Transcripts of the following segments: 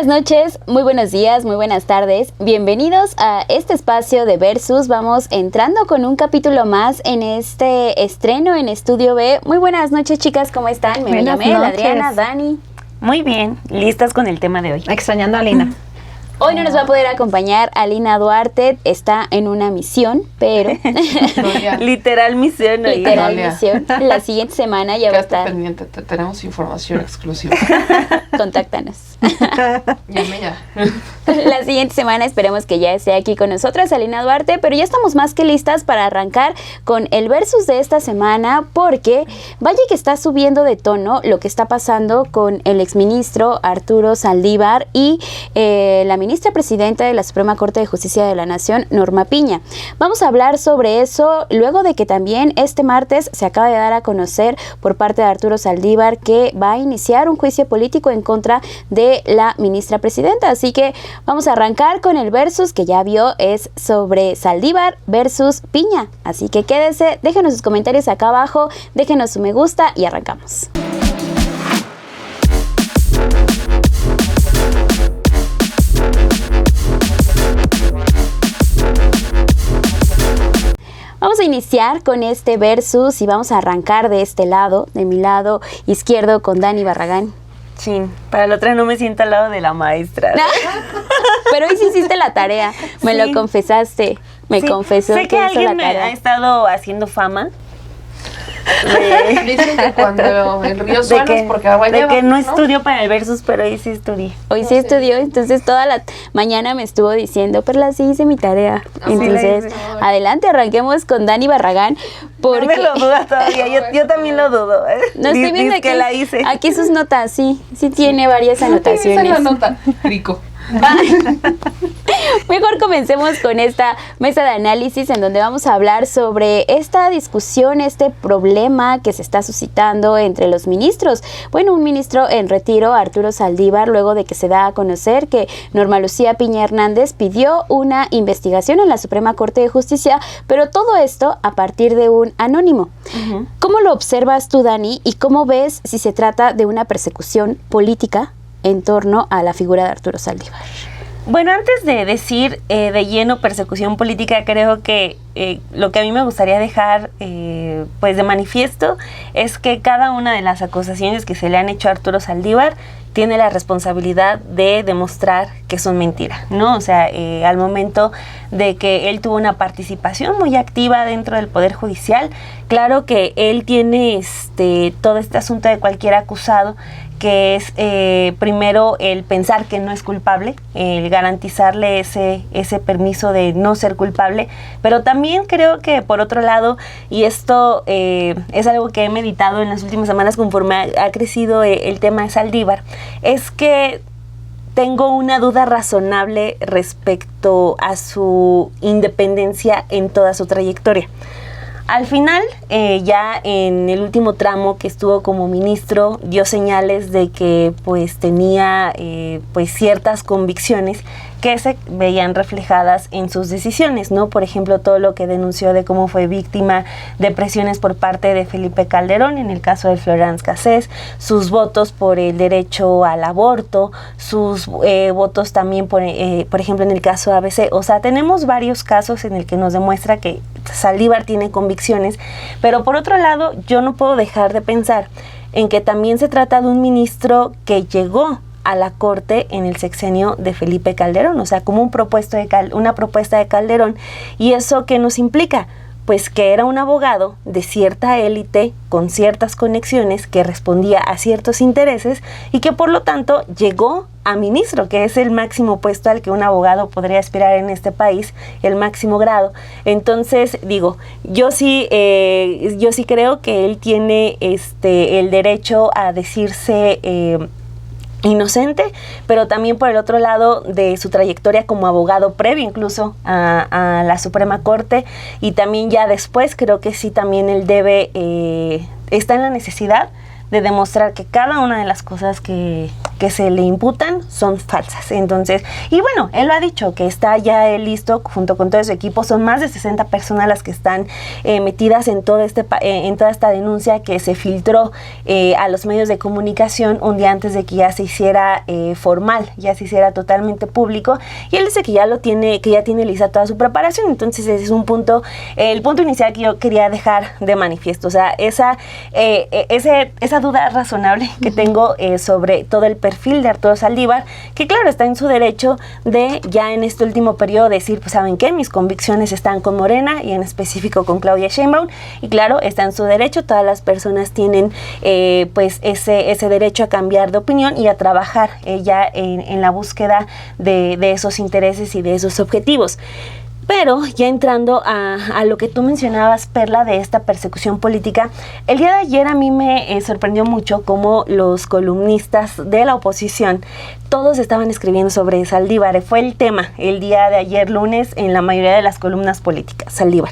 noches, muy buenos días, muy buenas tardes. Bienvenidos a este espacio de Versus. Vamos entrando con un capítulo más en este estreno en Estudio B. Muy buenas noches, chicas, ¿cómo están? Me llamo Adriana, Dani. Muy bien, listas con el tema de hoy. Extrañando a Lina. Hoy no nos va a poder acompañar Alina Duarte, está en una misión, pero... Literal misión. Literal misión. La siguiente semana ya va a estar... pendiente, tenemos información exclusiva. Contáctanos. Llame ya. La siguiente semana esperemos que ya esté aquí con nosotras Alina Duarte, pero ya estamos más que listas para arrancar con el versus de esta semana, porque vaya que está subiendo de tono lo que está pasando con el exministro Arturo Saldívar y la ministra presidenta de la Suprema Corte de Justicia de la Nación, Norma Piña. Vamos a hablar sobre eso luego de que también este martes se acaba de dar a conocer por parte de Arturo Saldívar que va a iniciar un juicio político en contra de la ministra presidenta. Así que vamos a arrancar con el versus que ya vio, es sobre Saldívar versus Piña. Así que quédese, déjenos sus comentarios acá abajo, déjenos su me gusta y arrancamos. Vamos a iniciar con este versus y vamos a arrancar de este lado, de mi lado izquierdo, con Dani Barragán. Sí, para la otra no me siento al lado de la maestra. Pero hoy sí hiciste la tarea, me lo confesaste, me confesó sé que hizo la alguien tarea. ha estado haciendo fama. Dicen que cuando el río suena es porque agua lleva, de que no estudió para el versus, pero hoy sí estudié. Hoy sí estudió, entonces toda la mañana me estuvo diciendo, Perla, sí hice mi tarea. Entonces, adelante, arranquemos con Dani Barragán. Porque... No me lo dudas todavía, yo también lo dudo. No estoy viendo aquí, que la hice. Aquí sus notas, sí tiene varias anotaciones. Esa es la nota, rico. Mejor comencemos con esta mesa de análisis en donde vamos a hablar sobre esta discusión, este problema que se está suscitando entre los ministros. Bueno, un ministro en retiro, Arturo Saldívar, luego de que se da a conocer que Norma Lucía Piña Hernández pidió una investigación en la Suprema Corte de Justicia, pero todo esto a partir de un anónimo. ¿Cómo lo observas tú, Dani, y cómo ves si se trata de una persecución política en torno a la figura de Arturo Saldívar? Bueno, antes de decir de lleno persecución política, creo que lo que a mí me gustaría dejar pues de manifiesto es que cada una de las acusaciones que se le han hecho a Arturo Saldívar tiene la responsabilidad de demostrar que son mentiras, ¿no? O sea, al momento de que él tuvo una participación muy activa dentro del Poder Judicial, claro que él tiene todo este asunto de cualquier acusado, que es primero el pensar que no es culpable, el garantizarle ese permiso de no ser culpable, pero también creo que por otro lado, y esto es algo que he meditado en las últimas semanas conforme ha crecido el tema de Saldívar, es que tengo una duda razonable respecto a su independencia en toda su trayectoria. Al final, ya en el último tramo que estuvo como ministro, dio señales de que pues tenía pues ciertas convicciones que se veían reflejadas en sus decisiones, ¿no? Por ejemplo, todo lo que denunció de cómo fue víctima de presiones por parte de Felipe Calderón, en el caso de Florence Cassés, sus votos por el derecho al aborto, sus votos también, por ejemplo, en el caso de ABC. O sea, tenemos varios casos en el que nos demuestra que Saldívar tiene convicciones, pero por otro lado, yo no puedo dejar de pensar en que también se trata de un ministro que llegó a la Corte en el sexenio de Felipe Calderón, o sea, como una propuesta de Calderón. ¿Y eso qué nos implica? Pues que era un abogado de cierta élite, con ciertas conexiones, que respondía a ciertos intereses y que por lo tanto llegó a ministro, que es el máximo puesto al que un abogado podría aspirar en este país, el máximo grado. Entonces, digo, yo sí creo que él tiene el derecho a decirse inocente, pero también por el otro lado de su trayectoria como abogado previo incluso a la Suprema Corte, y también ya después creo que sí también él está en la necesidad de demostrar que cada una de las cosas que que se le imputan son falsas. Entonces, y bueno, él lo ha dicho, que está ya listo junto con todo su equipo. Son más de 60 personas las que están metidas en toda esta denuncia que se filtró a los medios de comunicación un día antes de que ya se hiciera formal, ya se hiciera totalmente público. Y él dice que ya tiene lista toda su preparación. Entonces ese es el punto inicial que yo quería dejar de manifiesto. O sea, esa duda razonable que tengo sobre todo el perfil de Arturo Saldívar, que claro, está en su derecho de ya en este último periodo decir, pues ¿saben qué? Mis convicciones están con Morena y en específico con Claudia Sheinbaum, y claro, está en su derecho. Todas las personas tienen pues ese derecho a cambiar de opinión y a trabajar ya en la búsqueda de esos intereses y de esos objetivos. Pero ya entrando a lo que tú mencionabas, Perla, de esta persecución política, el día de ayer a mí me sorprendió mucho cómo los columnistas de la oposición todos estaban escribiendo sobre Saldívar. Fue el tema el día de ayer lunes en la mayoría de las columnas políticas, Saldívar.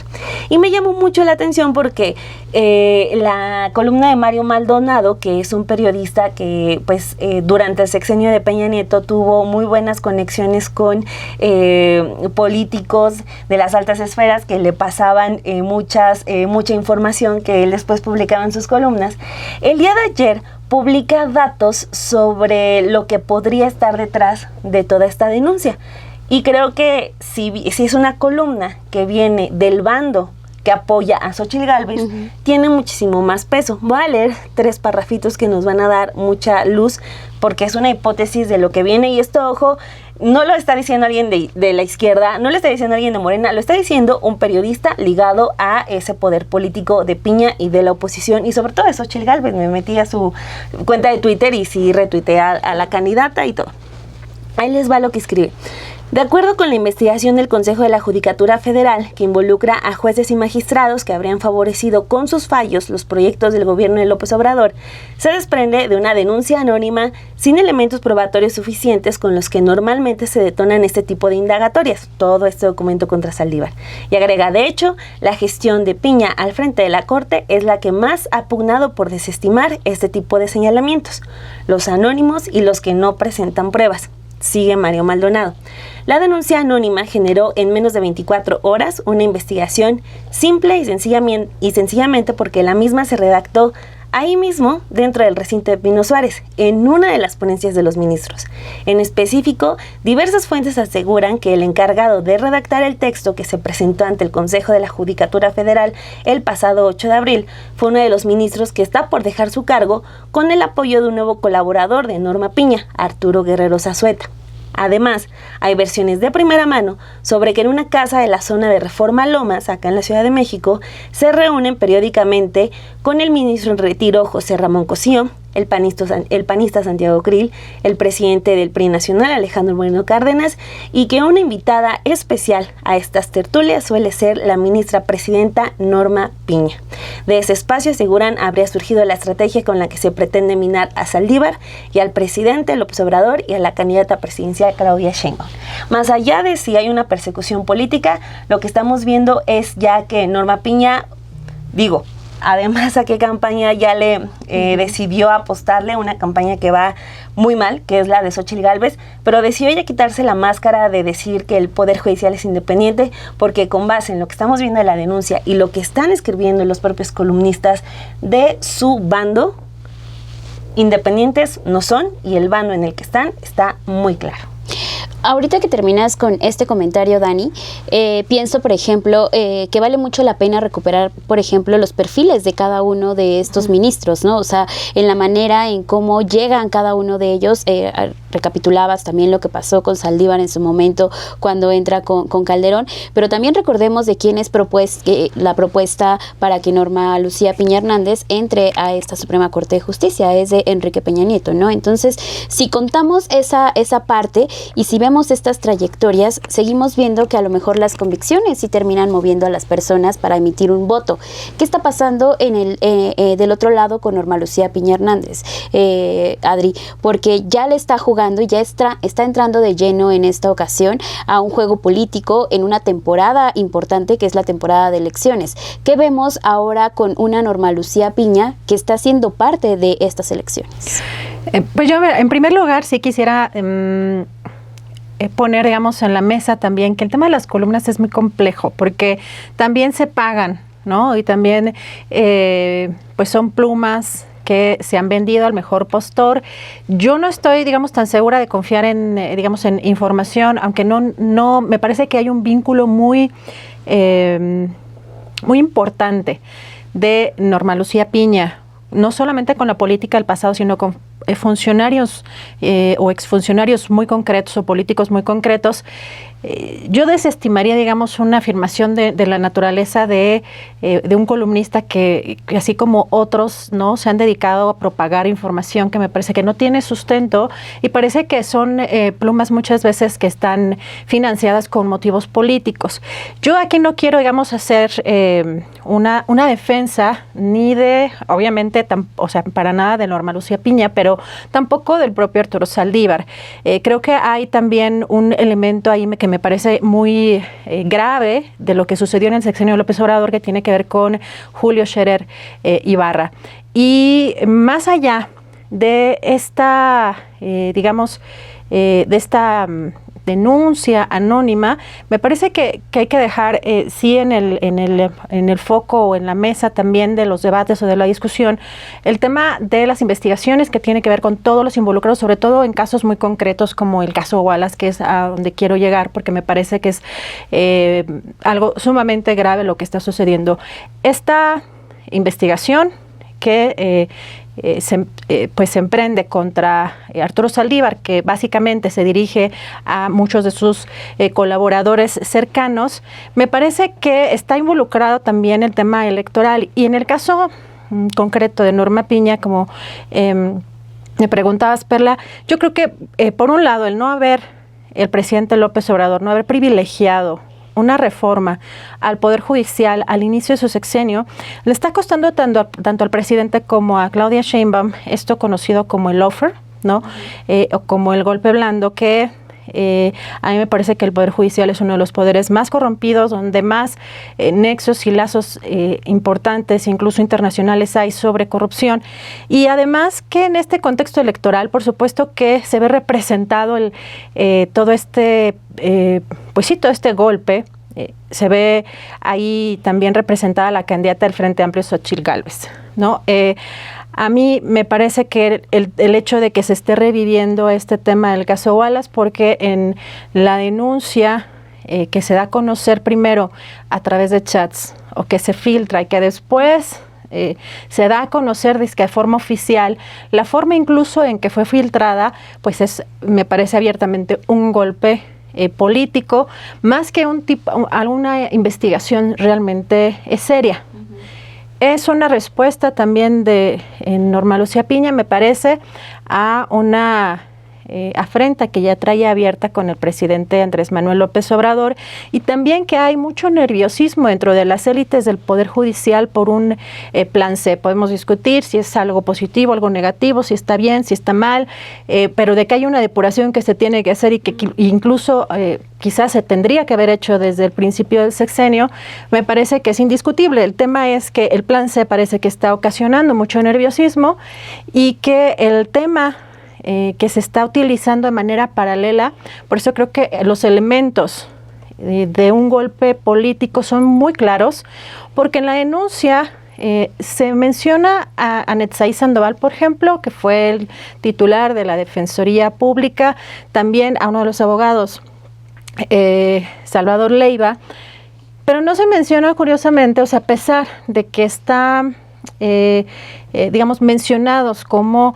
Y me llamó mucho la atención porque la columna de Mario Maldonado, que es un periodista que pues durante el sexenio de Peña Nieto tuvo muy buenas conexiones con políticos de las altas esferas que le pasaban mucha información que él después publicaba en sus columnas, el día de ayer publica datos sobre lo que podría estar detrás de toda esta denuncia. Y creo que si es una columna que viene del bando que apoya a Xóchitl Gálvez, tiene muchísimo más peso. Voy a leer 3 parrafitos que nos van a dar mucha luz, porque es una hipótesis de lo que viene. Y esto, ojo, no lo está diciendo alguien de la izquierda, no lo está diciendo alguien de Morena, lo está diciendo un periodista ligado a ese poder político de Piña y de la oposición, y sobre todo de Xóchitl Gálvez. Me metí a su cuenta de Twitter y sí retuiteé a la candidata y todo. Ahí les va lo que escribe. De acuerdo con la investigación del Consejo de la Judicatura Federal, que involucra a jueces y magistrados que habrían favorecido con sus fallos los proyectos del gobierno de López Obrador, se desprende de una denuncia anónima sin elementos probatorios suficientes con los que normalmente se detonan este tipo de indagatorias. Todo este documento contra Saldívar. Y agrega, de hecho, la gestión de Piña al frente de la Corte es la que más ha pugnado por desestimar este tipo de señalamientos, los anónimos y los que no presentan pruebas. Sigue Mario Maldonado. La denuncia anónima generó en menos de 24 horas una investigación simple y sencillamente porque la misma se redactó ahí mismo, dentro del recinto de Pino Suárez, en una de las ponencias de los ministros. En específico, diversas fuentes aseguran que el encargado de redactar el texto que se presentó ante el Consejo de la Judicatura Federal el pasado 8 de abril fue uno de los ministros que está por dejar su cargo con el apoyo de un nuevo colaborador de Norma Piña, Arturo Guerrero Zazueta. Además, hay versiones de primera mano sobre que en una casa de la zona de Reforma Lomas, acá en la Ciudad de México, se reúnen periódicamente con el ministro en retiro José Ramón Cosío, el panista Santiago Krill, el presidente del PRI nacional Alejandro Moreno Cárdenas, y que una invitada especial a estas tertulias suele ser la ministra presidenta Norma Piña. De ese espacio, aseguran, habría surgido la estrategia con la que se pretende minar a Saldívar y al presidente López Obrador y a la candidata presidencial Claudia Sheinbaum. Más allá de si hay una persecución política, lo que estamos viendo es ya que Norma Piña, además a qué campaña ya le decidió apostarle, una campaña que va muy mal, que es la de Xóchitl Gálvez, pero decidió ya quitarse la máscara de decir que el Poder Judicial es independiente, porque con base en lo que estamos viendo de la denuncia y lo que están escribiendo los propios columnistas de su bando, independientes no son, y el bando en el que están está muy claro. Ahorita que terminas con este comentario, Dani, pienso, por ejemplo, que vale mucho la pena recuperar, por ejemplo, los perfiles de cada uno de estos ministros, ¿no? O sea, en la manera en cómo llegan cada uno de ellos. Recapitulabas también lo que pasó con Saldívar en su momento cuando entra con Calderón, pero también recordemos de quién es la propuesta para que Norma Lucía Piña Hernández entre a esta Suprema Corte de Justicia, es de Enrique Peña Nieto, ¿no? Entonces, si contamos esa parte y si vemos estas trayectorias, seguimos viendo que a lo mejor las convicciones sí terminan moviendo a las personas para emitir un voto. ¿Qué está pasando del otro lado con Norma Lucía Piña Hernández, Adri? Porque ya le está jugando y ya está entrando de lleno en esta ocasión a un juego político en una temporada importante que es la temporada de elecciones. ¿Qué vemos ahora con una Norma Lucía Piña que está siendo parte de estas elecciones? Pues yo, en primer lugar, sí quisiera poner, digamos, en la mesa también que el tema de las columnas es muy complejo, porque también se pagan, ¿no? Y también, pues son plumas que se han vendido al mejor postor. Yo no estoy, digamos, tan segura de confiar en, digamos, en información, aunque no, me parece que hay un vínculo muy importante de Norma Lucía Piña, no solamente con la política del pasado, sino con funcionarios o exfuncionarios muy concretos o políticos muy concretos. Yo desestimaría, digamos, una afirmación de la naturaleza de un columnista que así como otros, ¿no?, se han dedicado a propagar información que me parece que no tiene sustento y parece que son plumas muchas veces que están financiadas con motivos políticos. Yo aquí no quiero, digamos, hacer una defensa ni de, obviamente, o sea, para nada de Norma Lucía Piña, pero tampoco del propio Arturo Saldívar. Creo que hay también un elemento ahí que me parece muy grave de lo que sucedió en el sexenio de López Obrador, que tiene que ver con Julio Scherer Ibarra. Y más allá de esta, digamos, de esta denuncia anónima, me parece que hay que dejar sí en el foco o en la mesa también de los debates o de la discusión el tema de las investigaciones que tiene que ver con todos los involucrados, sobre todo en casos muy concretos como el caso Wallace, que es a donde quiero llegar porque me parece que es algo sumamente grave lo que está sucediendo. Esta investigación que pues se emprende contra Arturo Saldívar, que básicamente se dirige a muchos de sus colaboradores cercanos, me parece que está involucrado también el tema electoral. Y en el caso concreto de Norma Piña, como me preguntabas, Perla, yo creo que por un lado el presidente López Obrador no haber privilegiado una reforma al Poder Judicial al inicio de su sexenio, le está costando tanto al presidente como a Claudia Sheinbaum, esto conocido como el lawfare, ¿no? O como el golpe blando, que a mí me parece que el Poder Judicial es uno de los poderes más corrompidos, donde más nexos y lazos importantes, incluso internacionales, hay sobre corrupción. Y además que en este contexto electoral, por supuesto que se ve representado todo este golpe. Se ve ahí también representada la candidata del Frente Amplio, Xóchitl Gálvez, ¿no? A mí me parece que el hecho de que se esté reviviendo este tema del caso Wallace, porque en la denuncia que se da a conocer primero a través de chats o que se filtra y que después se da a conocer de forma oficial, la forma incluso en que fue filtrada, pues me parece abiertamente un golpe político, más que alguna investigación realmente seria. Es una respuesta también de Norma Lucía Piña, me parece, a una afrenta que ya traía abierta con el presidente Andrés Manuel López Obrador, y también que hay mucho nerviosismo dentro de las élites del Poder Judicial por un plan C. Podemos discutir si es algo positivo, algo negativo, si está bien, si está mal, pero de que hay una depuración que se tiene que hacer y que incluso quizás se tendría que haber hecho desde el principio del sexenio, me parece que es indiscutible. El tema es que el plan C parece que está ocasionando mucho nerviosismo y que el tema que se está utilizando de manera paralela, por eso creo que los elementos de un golpe político son muy claros, porque en la denuncia se menciona a Netzaí Sandoval, por ejemplo, que fue el titular de la Defensoría Pública, también a uno de los abogados, Salvador Leiva, pero no se menciona, curiosamente, o sea, a pesar de que están, digamos, mencionados como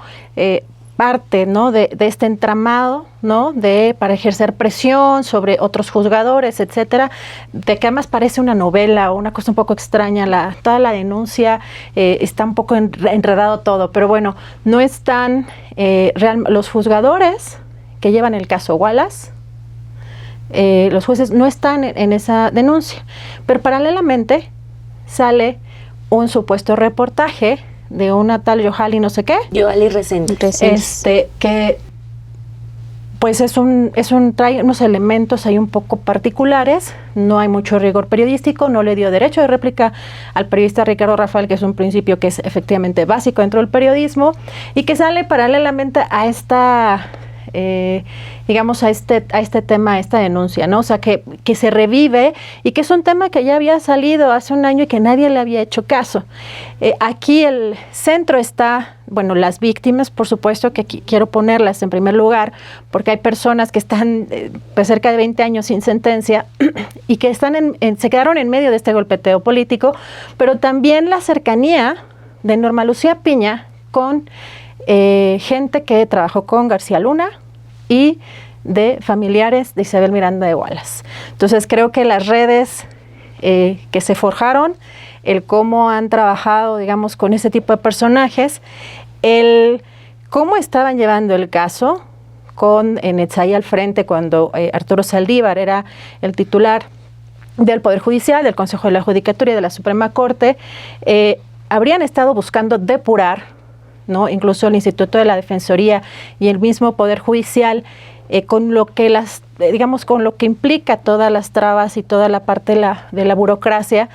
parte, ¿no?, de este entramado, ¿no?, para ejercer presión sobre otros juzgadores, etcétera, de que además parece una novela o una cosa un poco extraña, toda la denuncia está un poco enredado todo, pero bueno, no están los juzgadores que llevan el caso Wallace, los jueces no están en esa denuncia, pero paralelamente sale un supuesto reportaje de una tal Yohali no sé qué. Yohali Reséndiz. Que pues trae unos elementos ahí un poco particulares, no hay mucho rigor periodístico, no le dio derecho de réplica al periodista Ricardo Rafael, que es un principio que es efectivamente básico dentro del periodismo y que sale paralelamente a esta, digamos, a este tema, a esta denuncia, ¿no? O sea, que se revive y que es un tema que ya había salido hace un año y que nadie le había hecho caso. Aquí el centro está, bueno, las víctimas, por supuesto que aquí quiero ponerlas en primer lugar, porque hay personas que están pues cerca de 20 años sin sentencia y que se quedaron en medio de este golpeteo político, pero también la cercanía de Norma Lucía Piña con gente que trabajó con García Luna y de familiares de Isabel Miranda de Wallace. Entonces creo que las redes que se forjaron, el cómo han trabajado, digamos, con ese tipo de personajes, el cómo estaban llevando el caso con Netzai al frente cuando Arturo Saldívar era el titular del Poder Judicial, del Consejo de la Judicatura y de la Suprema Corte, habrían estado buscando depurar, ¿no? Incluso el Instituto de la Defensoría y el mismo Poder Judicial, con lo que con lo que implica todas las trabas y toda la parte de la burocracia.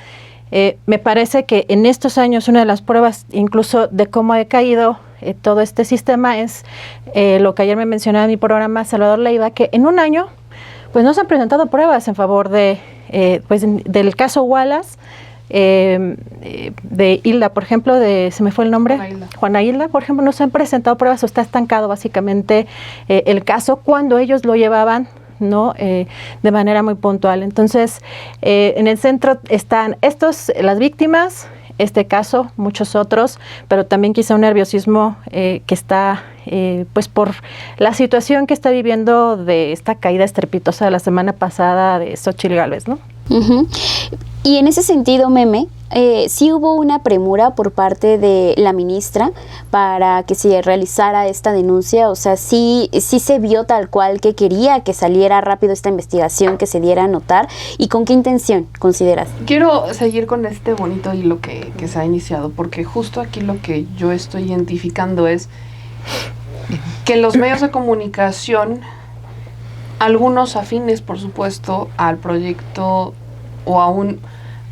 Me parece que en estos años una de las pruebas incluso de cómo ha decaído todo este sistema es lo que ayer me mencionaba en mi programa Salvador Leiva, que en un año pues no se han presentado pruebas en favor del caso Wallace, de Hilda, por ejemplo, se me fue el nombre, Juana Hilda, por ejemplo, no se han presentado pruebas o está estancado básicamente el caso cuando ellos lo llevaban, ¿no? De manera muy puntual. Entonces, en el centro están las víctimas, este caso, muchos otros, pero también quizá un nerviosismo que está, pues por la situación que está viviendo de esta caída estrepitosa de la semana pasada de Xóchitl Gálvez, ¿no? Uh-huh. Y en ese sentido, Meme, sí hubo una premura por parte de la ministra para que se realizara esta denuncia, o sea, sí se vio tal cual que quería que saliera rápido esta investigación, que se diera a notar, ¿y con qué intención consideras? Quiero seguir con este bonito hilo que se ha iniciado, porque justo aquí lo que yo estoy identificando es que los medios de comunicación, algunos afines, por supuesto, al proyecto o a un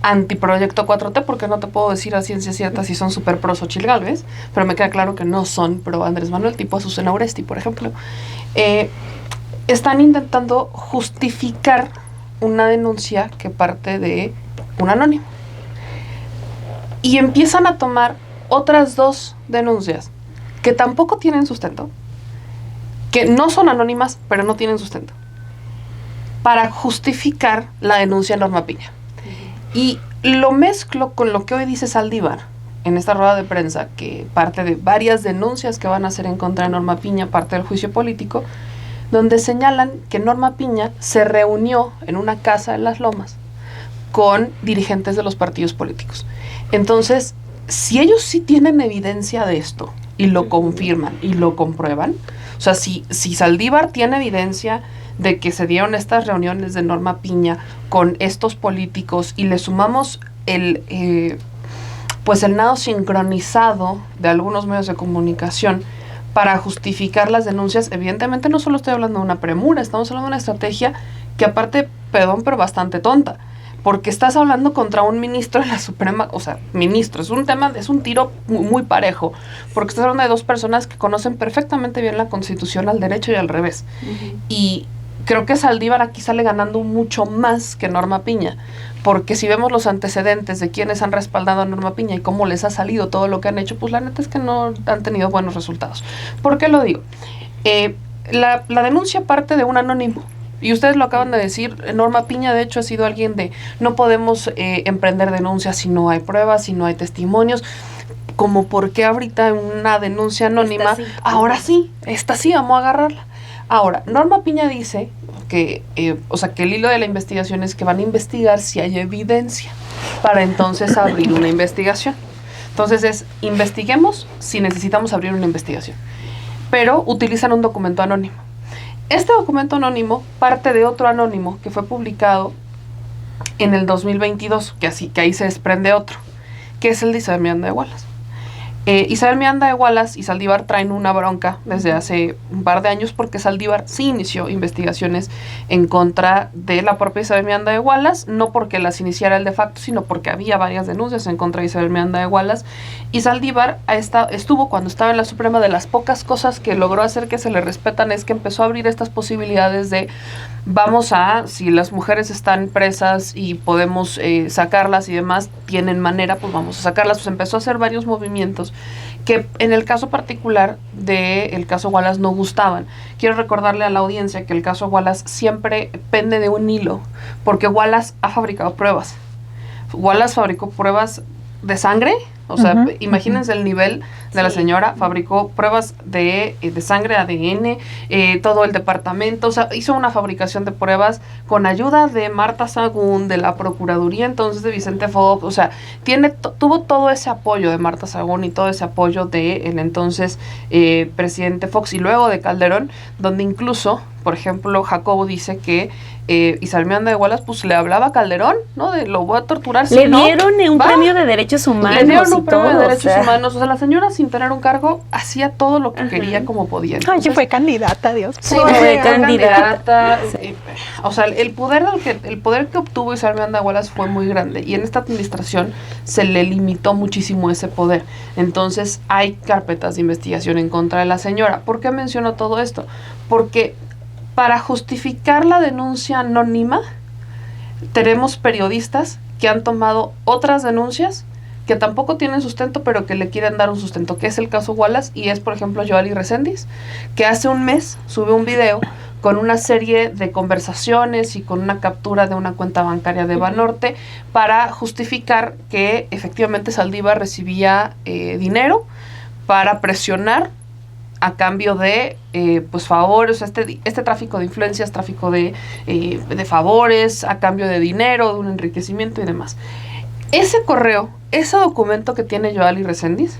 antiproyecto 4T, porque no te puedo decir a ciencia cierta si son súper pro Xóchitl Gálvez, pero me queda claro que no son pro Andrés Manuel, tipo Azucena Oresti, por ejemplo. Están intentando justificar una denuncia que parte de un anónimo. Y empiezan a tomar otras dos denuncias que tampoco tienen sustento, que no son anónimas, pero no tienen sustento, para justificar la denuncia de Norma Piña. Y lo mezclo con lo que hoy dice Saldívar en esta rueda de prensa, que parte de varias denuncias que van a hacer en contra de Norma Piña, parte del juicio político, donde señalan que Norma Piña se reunió en una casa en Las Lomas con dirigentes de los partidos políticos. Entonces, si ellos sí tienen evidencia de esto, y lo confirman, y lo comprueban, o sea, si Saldívar tiene evidencia de que se dieron estas reuniones de Norma Piña con estos políticos y le sumamos el nado sincronizado de algunos medios de comunicación para justificar las denuncias, evidentemente no solo estoy hablando de una premura, estamos hablando de una estrategia que aparte, perdón, pero bastante tonta, porque estás hablando contra un ministro de la Suprema, o sea, ministro, es un tiro muy parejo, porque estás hablando de dos personas que conocen perfectamente bien la Constitución al derecho y al revés. Uh-huh. Y creo que Saldívar aquí sale ganando mucho más que Norma Piña, porque si vemos los antecedentes de quienes han respaldado a Norma Piña y cómo les ha salido todo lo que han hecho, pues la neta es que no han tenido buenos resultados. ¿Por qué lo digo? La denuncia parte de un anónimo. Y ustedes lo acaban de decir, Norma Piña de hecho ha sido alguien de no podemos emprender denuncias si no hay pruebas, si no hay testimonios, como por qué ahorita una denuncia anónima, ahora sí, esta sí, vamos a agarrarla. Ahora, Norma Piña dice que, que el hilo de la investigación es que van a investigar si hay evidencia para entonces abrir una investigación. Entonces investiguemos si necesitamos abrir una investigación, pero utilizan un documento anónimo. Este documento anónimo parte de otro anónimo que fue publicado en el 2022, que ahí se desprende otro, que es el de Isabel Miranda de Wallace. Isabel Miranda de Wallace y Saldívar traen una bronca desde hace un par de años porque Saldívar sí inició investigaciones en contra de la propia Isabel Miranda de Wallace, no porque las iniciara él de facto, sino porque había varias denuncias en contra de Isabel Miranda de Wallace. Y Saldívar estuvo, cuando estaba en la Suprema, de las pocas cosas que logró hacer que se le respetan es que empezó a abrir estas posibilidades de si las mujeres están presas y podemos sacarlas y demás, tienen manera, pues vamos a sacarlas. Pues empezó a hacer varios movimientos que en el caso particular del caso Wallace no gustaban. Quiero recordarle a la audiencia que el caso Wallace siempre pende de un hilo, porque Wallace ha fabricado pruebas. Wallace fabricó pruebas de sangre, o sea, imagínense el nivel de la señora, fabricó pruebas de sangre, ADN, todo el departamento, o sea, hizo una fabricación de pruebas con ayuda de Marta Sagún, de la Procuraduría entonces de Vicente Fox, o sea, tuvo todo ese apoyo de Marta Sagún y todo ese apoyo de el entonces presidente Fox y luego de Calderón, donde incluso, por ejemplo, Jacobo dice que Isabel Miranda de Wallace pues le hablaba a Calderón, ¿no? De lo voy a torturar. Le dieron un premio de derechos humanos. Le dieron un premio de derechos humanos. O sea, la señora sin tener un cargo hacía todo lo que quería como podía. Entonces, fue candidata, Dios. Sí, fue candidata. Sí. O sea, el poder que obtuvo Isabel Miranda de Wallace fue muy grande. Y en esta administración se le limitó muchísimo ese poder. Entonces hay carpetas de investigación en contra de la señora. ¿Por qué menciono todo esto? Porque para justificar la denuncia anónima, tenemos periodistas que han tomado otras denuncias que tampoco tienen sustento, pero que le quieren dar un sustento, que es el caso Wallace, y es, por ejemplo, Yoali Reséndiz, que hace un mes sube un video con una serie de conversaciones y con una captura de una cuenta bancaria de Banorte para justificar que efectivamente Saldívar recibía dinero para presionar a cambio de pues favores, este tráfico de influencias, tráfico de favores, a cambio de dinero, de un enriquecimiento y demás. Ese correo, ese documento que tiene Yoali Reséndiz,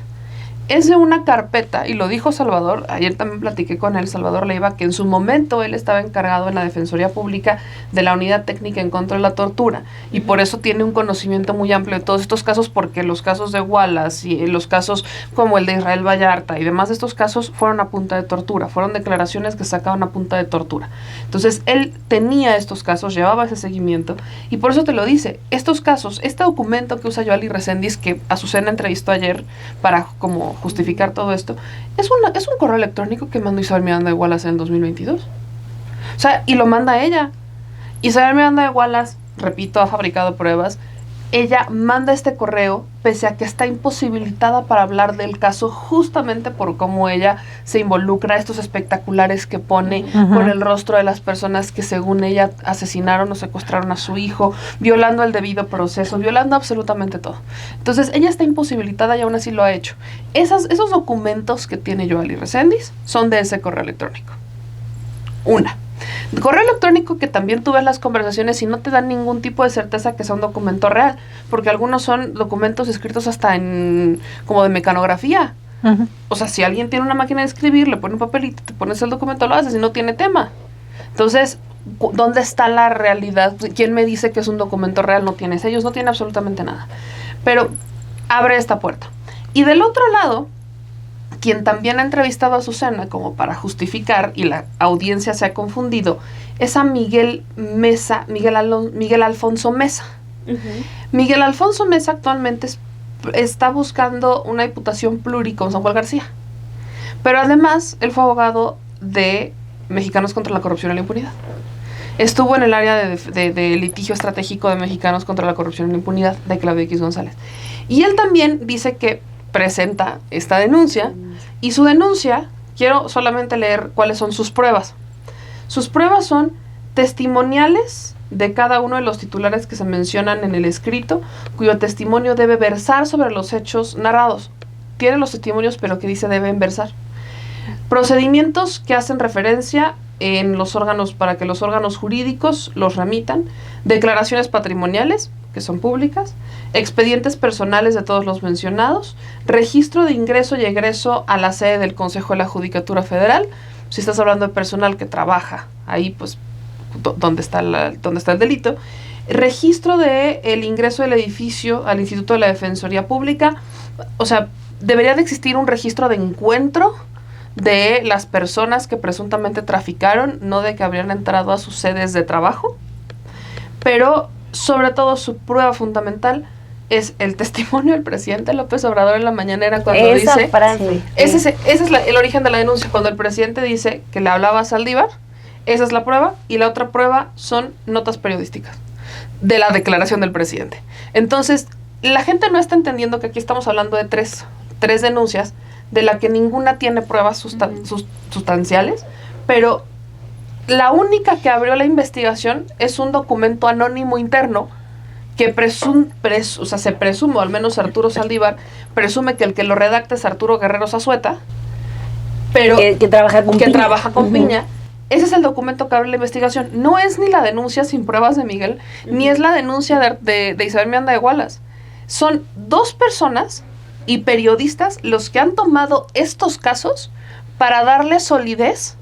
es de una carpeta, y lo dijo Salvador, ayer también platiqué con él, Salvador Leiva, que en su momento él estaba encargado en la Defensoría Pública de la Unidad Técnica en contra de la Tortura, y por eso tiene un conocimiento muy amplio de todos estos casos, porque los casos de Wallace y los casos como el de Israel Vallarta y demás de estos casos fueron a punta de tortura, fueron declaraciones que sacaban a punta de tortura. Entonces él tenía estos casos, llevaba ese seguimiento, y por eso te lo dice, estos casos, este documento que usa Yoali Reséndiz, que Azucena entrevistó ayer para como justificar todo esto, es un correo electrónico que mandó Isabel Miranda de Wallace en el 2022. O sea, y lo manda ella. Isabel Miranda de Wallace, repito, ha fabricado pruebas. Ella manda este correo pese a que está imposibilitada para hablar del caso justamente por cómo ella se involucra, estos espectaculares que pone con el rostro de las personas que según ella asesinaron o secuestraron a su hijo, violando el debido proceso, violando absolutamente todo. Entonces ella está imposibilitada y aún así lo ha hecho. Esos documentos que tiene Yoali Reséndiz son de ese correo electrónico. Correo electrónico que también tú ves las conversaciones y no te dan ningún tipo de certeza que sea un documento real, porque algunos son documentos escritos hasta como de mecanografía. O sea, si alguien tiene una máquina de escribir, le pone un papelito, te pones el documento, lo haces y no tiene tema. Entonces, ¿dónde está la realidad? ¿Quién me dice que es un documento real? No tiene sellos, no tiene absolutamente nada. Pero abre esta puerta. Y del otro lado, quien también ha entrevistado a Azucena como para justificar, y la audiencia se ha confundido, es a Miguel Alfonso Mesa. Miguel Alfonso Mesa actualmente está buscando una diputación pluri con Samuel García. Pero además, él fue abogado de Mexicanos contra la Corrupción y la Impunidad. Estuvo en el área de litigio estratégico de Mexicanos contra la Corrupción y la Impunidad de Claudio X González. Y él también dice que presenta esta denuncia, y su denuncia, quiero solamente leer cuáles son sus pruebas. Sus pruebas son testimoniales de cada uno de los titulares que se mencionan en el escrito, cuyo testimonio debe versar sobre los hechos narrados. Tiene los testimonios, pero que dice deben versar. Procedimientos que hacen referencia en los órganos, para que los órganos jurídicos los remitan, declaraciones patrimoniales, que son públicas, expedientes personales de todos los mencionados, registro de ingreso y egreso a la sede del Consejo de la Judicatura Federal. Si estás hablando de personal que trabaja ahí, pues, donde está el delito, registro de el ingreso del edificio al Instituto de la Defensoría Pública. O sea, debería de existir un registro de encuentro de las personas que presuntamente traficaron, no de que habrían entrado a sus sedes de trabajo, pero sobre todo su prueba fundamental es el testimonio del presidente López Obrador en la mañanera cuando esa dice... frase. Ese es el origen de la denuncia, cuando el presidente dice que le hablaba a Saldívar, esa es la prueba, y la otra prueba son notas periodísticas de la declaración del presidente. Entonces, la gente no está entendiendo que aquí estamos hablando de tres denuncias, de la que ninguna tiene pruebas sustanciales, pero la única que abrió la investigación es un documento anónimo interno que se presume, o al menos Arturo Saldívar presume que el que lo redacta es Arturo Guerrero Zazueta, pero que trabaja con Piña. Ese es el documento que abre la investigación. No es ni la denuncia sin pruebas de Miguel, ni es la denuncia de Isabel Miranda de Wallace. Son dos personas y periodistas los que han tomado estos casos para darle solidez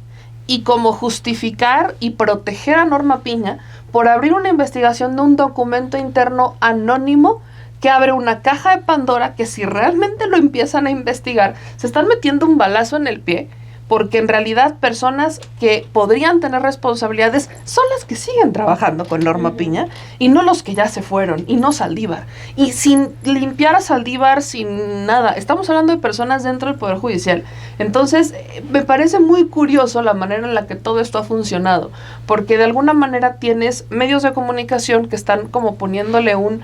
y como justificar y proteger a Norma Piña por abrir una investigación de un documento interno anónimo que abre una caja de Pandora que si realmente lo empiezan a investigar, se están metiendo un balazo en el pie, porque en realidad personas que podrían tener responsabilidades son las que siguen trabajando con Norma Piña y no los que ya se fueron, y no Saldívar. Y sin limpiar a Saldívar, sin nada, estamos hablando de personas dentro del Poder Judicial. Entonces, me parece muy curioso la manera en la que todo esto ha funcionado, porque de alguna manera tienes medios de comunicación que están como poniéndole un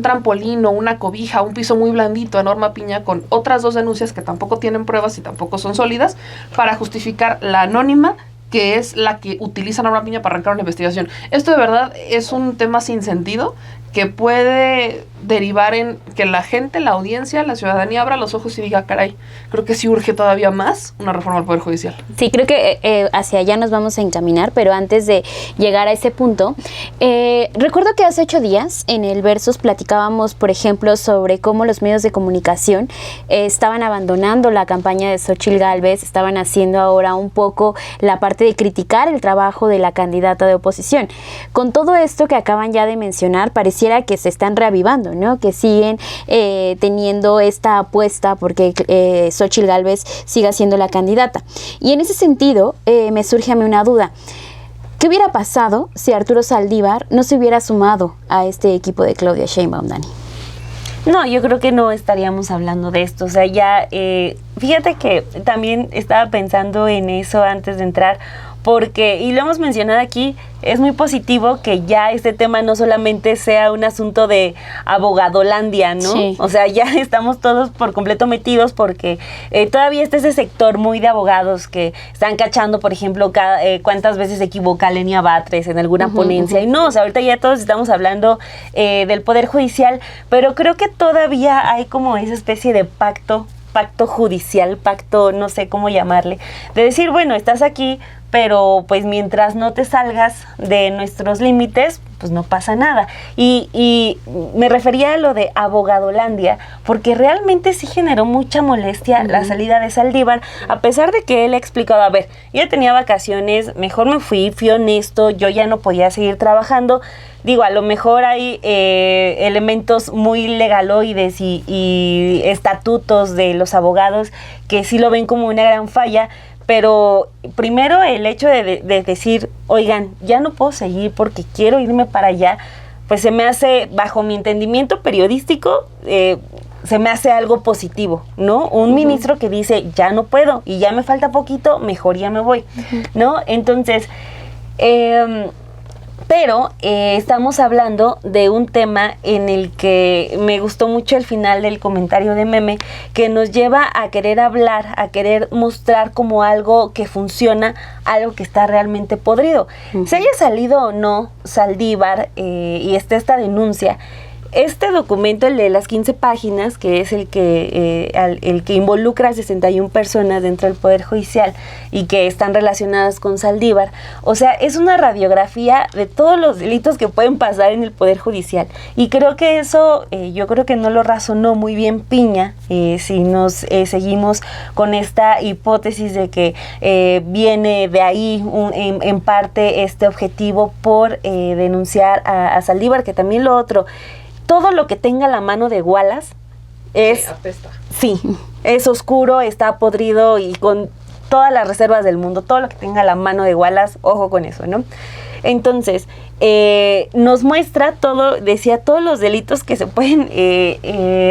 trampolín o una cobija, un piso muy blandito a Norma Piña con otras dos denuncias que tampoco tienen pruebas y tampoco son sólidas para justificar la anónima, que es la que utiliza Norma Piña para arrancar una investigación. Esto de verdad es un tema sin sentido que puede derivar en que la gente, la audiencia, la ciudadanía abra los ojos y diga, caray, creo que sí urge todavía más una reforma al Poder Judicial. Sí, creo que hacia allá nos vamos a encaminar, pero antes de llegar a ese punto, recuerdo que hace 8 días en el Versus platicábamos, por ejemplo, sobre cómo los medios de comunicación estaban abandonando la campaña de Xóchitl Gálvez, estaban haciendo ahora un poco la parte de criticar el trabajo de la candidata de oposición. Con todo esto que acaban ya de mencionar, pareciera que se están reavivando, ¿no? Que siguen teniendo esta apuesta porque Xóchitl Gálvez siga siendo la candidata. Y en ese sentido, me surge a mí una duda. ¿Qué hubiera pasado si Arturo Saldívar no se hubiera sumado a este equipo de Claudia Sheinbaum, Dani? No, yo creo que no estaríamos hablando de esto. O sea, ya, fíjate que también estaba pensando en eso antes de entrar, porque, y lo hemos mencionado aquí, es muy positivo que ya este tema no solamente sea un asunto de abogadolandia, ¿no? Sí. O sea, ya estamos todos por completo metidos porque todavía está ese sector muy de abogados que están cachando, por ejemplo, cuántas veces se equivoca Lenia Batres en alguna ponencia. Y no, o sea, ahorita ya todos estamos hablando del Poder Judicial, pero creo que todavía hay como esa especie de pacto judicial, pacto, no sé cómo llamarle, de decir, bueno, estás aquí, pero pues mientras no te salgas de nuestros límites, pues no pasa nada. Y me refería a lo de abogadolandia, porque realmente sí generó mucha molestia la salida de Saldívar, a pesar de que él ha explicado, a ver, yo tenía vacaciones, mejor me fui honesto, yo ya no podía seguir trabajando. Digo, a lo mejor hay elementos muy legaloides y estatutos de los abogados que sí lo ven como una gran falla, pero primero el hecho de decir, oigan, ya no puedo seguir porque quiero irme para allá, pues se me hace, bajo mi entendimiento periodístico, se me hace algo positivo, ¿no? Un ministro que dice, ya no puedo y ya me falta poquito, mejor ya me voy, ¿no? Entonces, pero estamos hablando de un tema en el que me gustó mucho el final del comentario de Meme, que nos lleva a querer hablar, a querer mostrar como algo que funciona, algo que está realmente podrido. Se haya salido o no Saldívar y está esta denuncia, este documento, el de las 15 páginas, que es el que involucra a 61 personas dentro del Poder Judicial y que están relacionadas con Saldívar, o sea, es una radiografía de todos los delitos que pueden pasar en el Poder Judicial. Y creo que eso, yo creo que no lo razonó muy bien Piña, si nos seguimos con esta hipótesis de que viene de ahí en parte este objetivo por denunciar a Saldívar, que también lo otro, todo lo que tenga la mano de Wallace es... apesta. Sí, es oscuro, está podrido y con todas las reservas del mundo, todo lo que tenga la mano de Wallace, ojo con eso, ¿no? Entonces, nos muestra todo, decía, todos los delitos que se pueden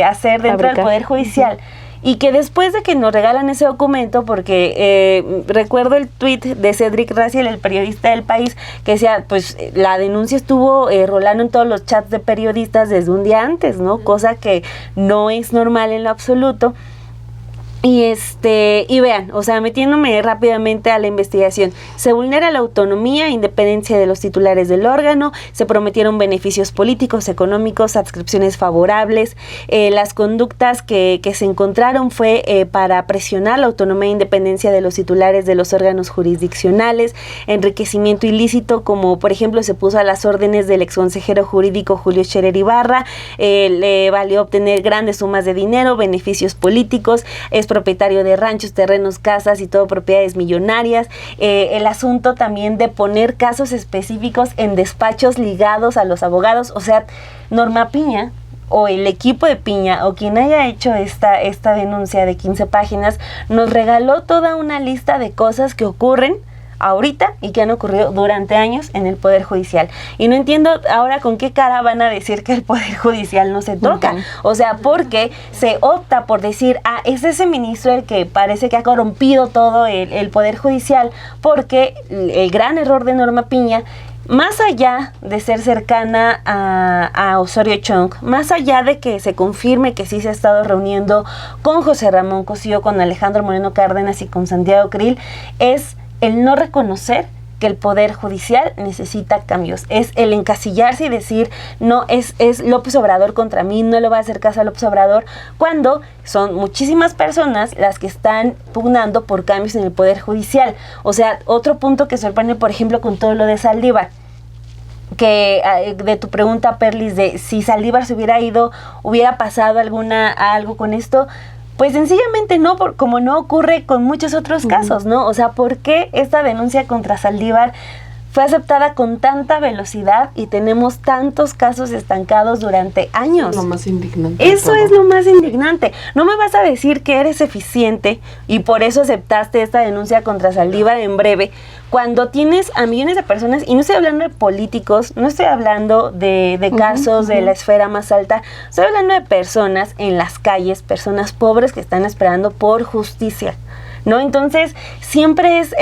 hacer dentro del Poder Judicial. Y que después de que nos regalan ese documento, porque recuerdo el tuit de Cedric Raziel, el periodista del País, que decía, pues la denuncia estuvo rolando en todos los chats de periodistas desde un día antes, ¿no? Cosa que no es normal en lo absoluto. Y vean, o sea, metiéndome rápidamente a la investigación, se vulnera la autonomía e independencia de los titulares del órgano, se prometieron beneficios políticos, económicos, adscripciones favorables, las conductas que se encontraron fue para presionar la autonomía e independencia de los titulares de los órganos jurisdiccionales, enriquecimiento ilícito, como por ejemplo se puso a las órdenes del exconsejero jurídico Julio Scherer Ibarra, le valió obtener grandes sumas de dinero, beneficios políticos, es propietario de ranchos, terrenos, casas y todo propiedades millonarias. El asunto también de poner casos específicos en despachos ligados a los abogados, o sea, Norma Piña o el equipo de Piña o quien haya hecho esta denuncia de 15 páginas nos regaló toda una lista de cosas que ocurren ahorita y que han ocurrido durante años en el Poder Judicial. Y no entiendo ahora con qué cara van a decir que el Poder Judicial no se toca. O sea, porque se opta por decir, es ese ministro el que parece que ha corrompido todo el Poder Judicial, porque el gran error de Norma Piña, más allá de ser cercana a Osorio Chong, más allá de que se confirme que sí se ha estado reuniendo con José Ramón Cosío, con Alejandro Moreno Cárdenas y con Santiago Krill, es el no reconocer que el Poder Judicial necesita cambios. Es el encasillarse y decir, no, es López Obrador contra mí, no le va a hacer caso a López Obrador, cuando son muchísimas personas las que están pugnando por cambios en el Poder Judicial. O sea, otro punto que sorprende, por ejemplo, con todo lo de Saldívar, que de tu pregunta, Perlis, de si Saldívar se hubiera ido, hubiera pasado algo con esto. Pues sencillamente no, como no ocurre con muchos otros casos, ¿no? O sea, ¿por qué esta denuncia contra Saldívar fue aceptada con tanta velocidad y tenemos tantos casos estancados durante años? Lo más indignante. Eso es lo más indignante. No me vas a decir que eres eficiente y por eso aceptaste esta denuncia contra Saldívar en breve, cuando tienes a millones de personas, y no estoy hablando de políticos, no estoy hablando de casos de la esfera más alta, estoy hablando de personas en las calles, personas pobres que están esperando por justicia, ¿no? Entonces, siempre es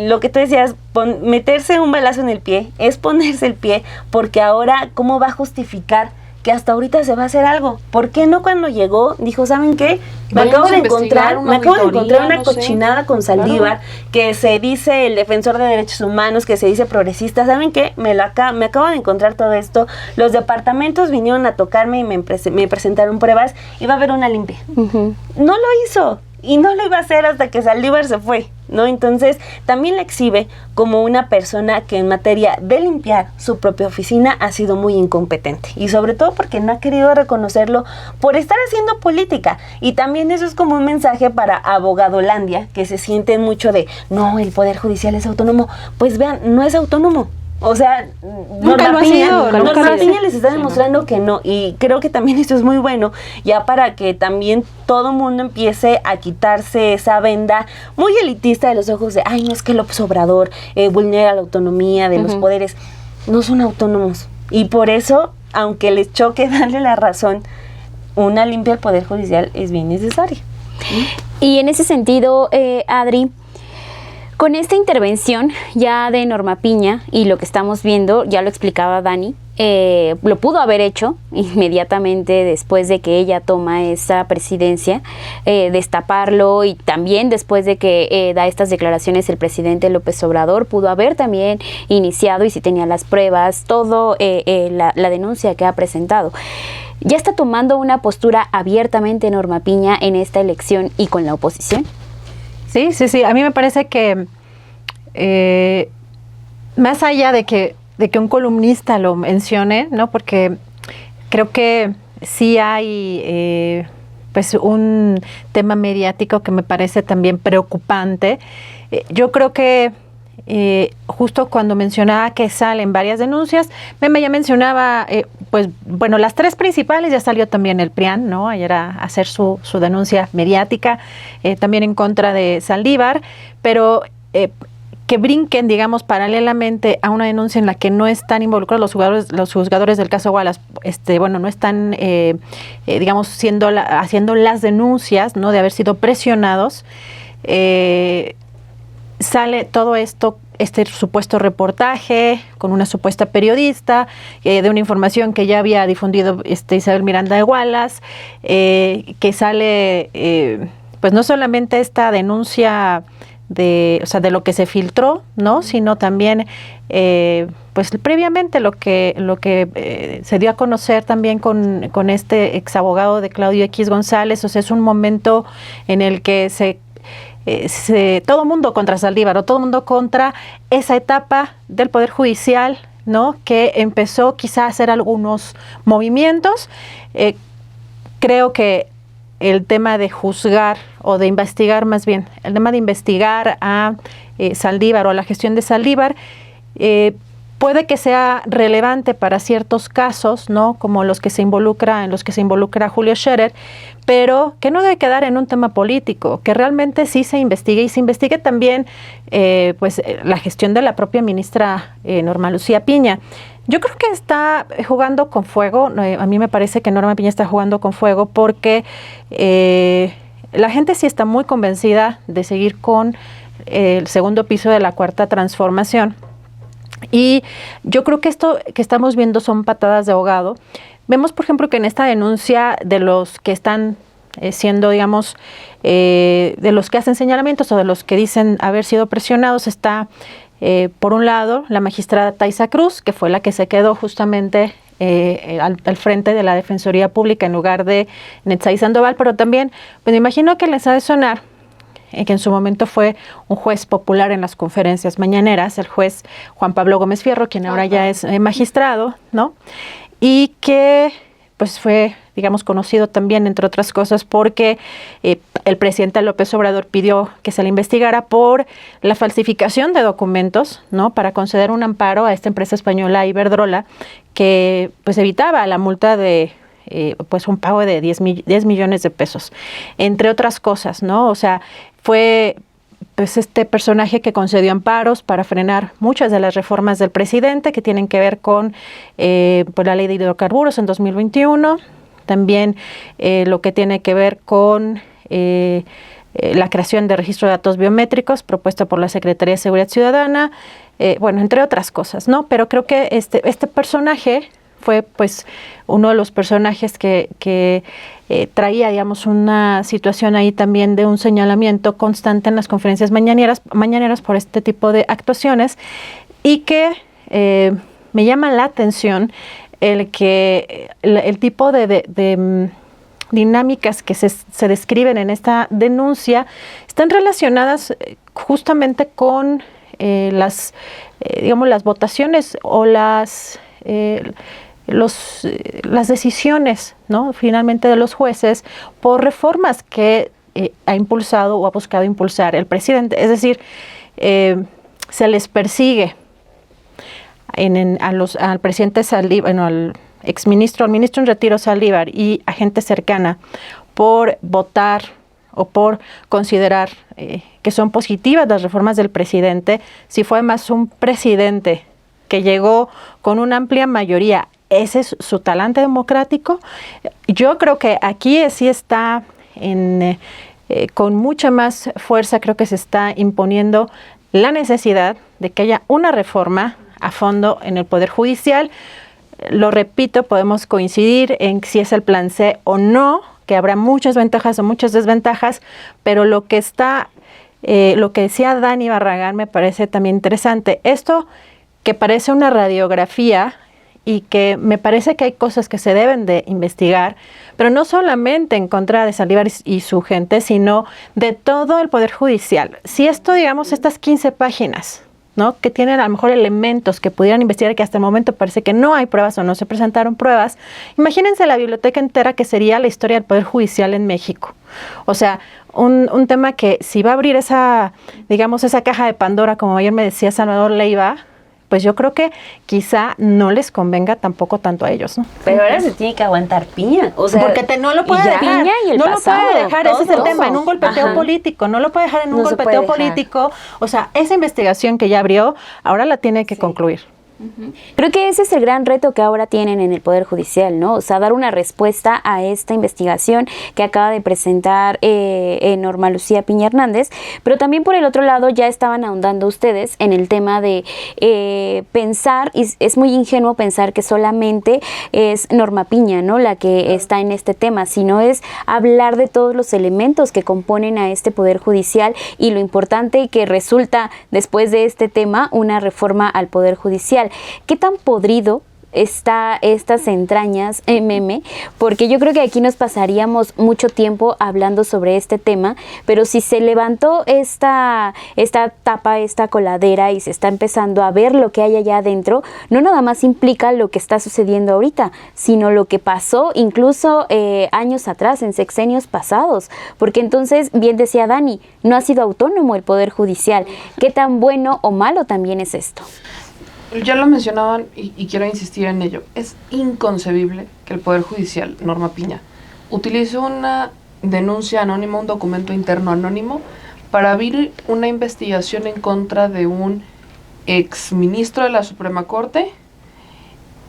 lo que tú decías, meterse un balazo en el pie, es ponerse el pie, porque ahora, ¿cómo va a justificar que hasta ahorita se va a hacer algo? ¿Por qué no cuando llegó dijo, ¿saben qué? Me acabo de encontrar una cochinada con Saldívar, que se dice el defensor de derechos humanos, que se dice progresista? ¿Saben qué? Me acabo de encontrar todo esto. Los departamentos vinieron a tocarme y me presentaron pruebas. Iba a haber una limpia. No lo hizo. Y no lo iba a hacer hasta que Saldívar se fue, ¿no? Entonces, también la exhibe como una persona que en materia de limpiar su propia oficina ha sido muy incompetente. Y sobre todo porque no ha querido reconocerlo por estar haciendo política. Y también eso es como un mensaje para Abogadolandia, que se sienten mucho de, no, el Poder Judicial es autónomo. Pues vean, no es autónomo. O sea, Norma Piña les está demostrando que no, y creo que también esto es muy bueno, ya para que también todo mundo empiece a quitarse esa venda muy elitista de los ojos de, ay, no, es que López Obrador vulnera la autonomía de los poderes. No son autónomos, y por eso, aunque les choque darle la razón, una limpia al Poder Judicial es bien necesaria. Y en ese sentido, Adri, con esta intervención ya de Norma Piña y lo que estamos viendo, ya lo explicaba Dani, lo pudo haber hecho inmediatamente después de que ella toma esa presidencia, destaparlo, y también después de que da estas declaraciones el presidente López Obrador, pudo haber también iniciado, y si tenía las pruebas, todo la denuncia que ha presentado. Ya está tomando una postura abiertamente Norma Piña en esta elección y con la oposición. Sí. A mí me parece que más allá de que un columnista lo mencione, ¿no? Porque creo que sí hay pues un tema mediático que me parece también preocupante. Yo creo que justo cuando mencionaba que salen varias denuncias, Meme ya mencionaba pues bueno, las tres principales, ya salió también el PRIAN, ¿no? Ayer a hacer su denuncia mediática, también en contra de Saldívar, pero que brinquen, digamos, paralelamente a una denuncia en la que no están involucrados los juzgadores del caso Wallace, bueno, no están, digamos, haciendo las denuncias, ¿no? De haber sido presionados, sale todo esto, este supuesto reportaje con una supuesta periodista de una información que ya había difundido Isabel Miranda de Wallace, que sale, pues no solamente esta denuncia de lo que se filtró, ¿no? Sino también, pues previamente lo que se dio a conocer también con este ex abogado de Claudio X González. O sea, es un momento en el que todo mundo contra Saldívar, o todo mundo contra esa etapa del Poder Judicial, ¿no? Que empezó quizá a hacer algunos movimientos. Creo que el tema de juzgar, o de investigar más bien, el tema de investigar a Saldívar o a la gestión de Saldívar, puede que sea relevante para ciertos casos, ¿no? Como en los que se involucra Julio Scherer, pero que no debe quedar en un tema político, que realmente sí se investigue, y se investigue también pues la gestión de la propia ministra Norma Lucía Piña. Yo creo que está jugando con fuego. A mí me parece que Norma Piña está jugando con fuego porque la gente sí está muy convencida de seguir con el segundo piso de la Cuarta Transformación. Y yo creo que esto que estamos viendo son patadas de ahogado. Vemos, por ejemplo, que en esta denuncia de los que están siendo, digamos, de los que hacen señalamientos o de los que dicen haber sido presionados, está, por un lado, la magistrada Taisa Cruz, que fue la que se quedó justamente al frente de la Defensoría Pública en lugar de Netzaí Sandoval, pero también, pues me imagino que les ha de sonar que en su momento fue un juez popular en las conferencias mañaneras, el juez Juan Pablo Gómez Fierro, quien ahora ya es magistrado, ¿no? Y que pues fue, digamos, conocido también, entre otras cosas, porque el presidente López Obrador pidió que se le investigara por la falsificación de documentos, ¿no? Para conceder un amparo a esta empresa española Iberdrola, que pues evitaba la multa de pues un pago de 10 millones de pesos, entre otras cosas, ¿no? O sea, fue pues este personaje que concedió amparos para frenar muchas de las reformas del presidente que tienen que ver con pues la ley de hidrocarburos en 2021, también lo que tiene que ver con la creación de registro de datos biométricos propuesta por la Secretaría de Seguridad Ciudadana, bueno, entre otras cosas, ¿no? Pero creo que este personaje fue pues uno de los personajes que traía, digamos, una situación ahí también de un señalamiento constante en las conferencias mañaneras por este tipo de actuaciones, y que me llama la atención el tipo de dinámicas que se describen en esta denuncia están relacionadas justamente con las votaciones o las decisiones, ¿no? Finalmente de los jueces por reformas que ha impulsado o ha buscado impulsar el presidente. Es decir, se les persigue al presidente Saldívar, al ministro en retiro Saldívar y a gente cercana por votar o por considerar que son positivas las reformas del presidente, si fue además un presidente que llegó con una amplia mayoría. Ese es su talante democrático. Yo creo que aquí sí está con mucha más fuerza, creo que se está imponiendo la necesidad de que haya una reforma a fondo en el Poder Judicial. Lo repito, podemos coincidir en si es el plan C o no, que habrá muchas ventajas o muchas desventajas, pero lo que decía Dani Barragán me parece también interesante. Esto que parece una radiografía y que me parece que hay cosas que se deben de investigar, pero no solamente en contra de Saldívar y su gente, sino de todo el Poder Judicial. Si esto, digamos, estas 15 páginas, ¿no? Que tienen a lo mejor elementos que pudieran investigar, que hasta el momento parece que no hay pruebas o no se presentaron pruebas, imagínense la biblioteca entera que sería la historia del Poder Judicial en México. O sea, un tema que si va a abrir esa caja de Pandora, como ayer me decía Salvador Leiva, pues yo creo que quizá no les convenga tampoco tanto a ellos, ¿no? Pero ahora se tiene que aguantar piña, o sea, porque no lo puede dejar, piña y el no pasado, lo puede dejar, ese es el todo. tema, en un golpeteo Ajá. político, no lo puede dejar en un No se golpeteo puede dejar. político, o sea, esa investigación que ya abrió, ahora la tiene que concluir. Creo que ese es el gran reto que ahora tienen en el Poder Judicial, ¿no? O sea, dar una respuesta a esta investigación que acaba de presentar Norma Lucía Piña Hernández, pero también por el otro lado ya estaban ahondando ustedes en el tema de pensar, y es muy ingenuo pensar que solamente es Norma Piña, ¿no?, la que está en este tema, sino es hablar de todos los elementos que componen a este Poder Judicial y lo importante que resulta después de este tema una reforma al Poder Judicial. ¿Qué tan podrido está estas entrañas, meme? Porque yo creo que aquí nos pasaríamos mucho tiempo hablando sobre este tema, pero si se levantó esta tapa, esta coladera y se está empezando a ver lo que hay allá adentro, no nada más implica lo que está sucediendo ahorita, sino lo que pasó incluso años atrás, en sexenios pasados, porque entonces, bien decía Dani, no ha sido autónomo el Poder Judicial. ¿Qué tan bueno o malo también es esto? Ya lo mencionaban y quiero insistir en ello. Es inconcebible que el Poder Judicial, Norma Piña, utilice una denuncia anónima, un documento interno anónimo, para abrir una investigación en contra de un exministro de la Suprema Corte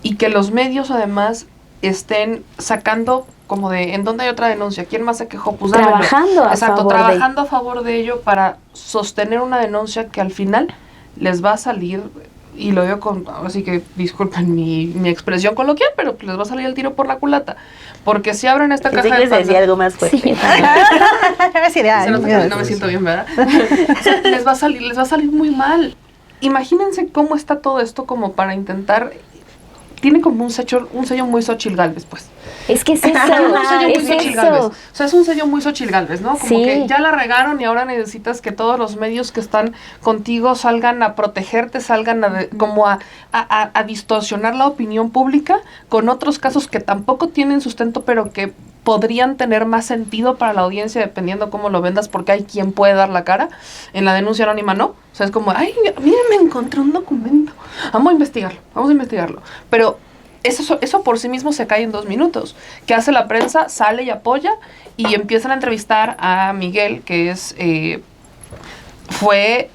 y que los medios además estén sacando como de ¿en dónde hay otra denuncia? ¿Quién más se quejó? Pues dámelo. Trabajando a favor de ello para sostener una denuncia que al final les va a salir, y lo digo con, así que disculpen mi expresión coloquial, pero les va a salir el tiro por la culata, porque si abren esta caja de Pandora, decía algo más fuerte. Sí. no me siento bien, ¿verdad? les va a salir muy mal. Imagínense cómo está todo esto como para intentar, tiene como un sello muy Xóchitl Gálvez, pues. Es que es eso, es eso. O sea, es un sello muy Xóchitl Gálvez, ¿no? Como Sí. que ya la regaron y ahora necesitas que todos los medios que están contigo salgan a protegerte, salgan a distorsionar la opinión pública con otros casos que tampoco tienen sustento, pero que podrían tener más sentido para la audiencia dependiendo cómo lo vendas, porque hay quien puede dar la cara. En la denuncia anónima no. O sea, es como, ay, miren, me encontré un documento. Vamos a investigarlo. Pero eso por sí mismo se cae en 2 minutos. ¿Qué hace la prensa? Sale y apoya y empiezan a entrevistar a Miguel, que es fue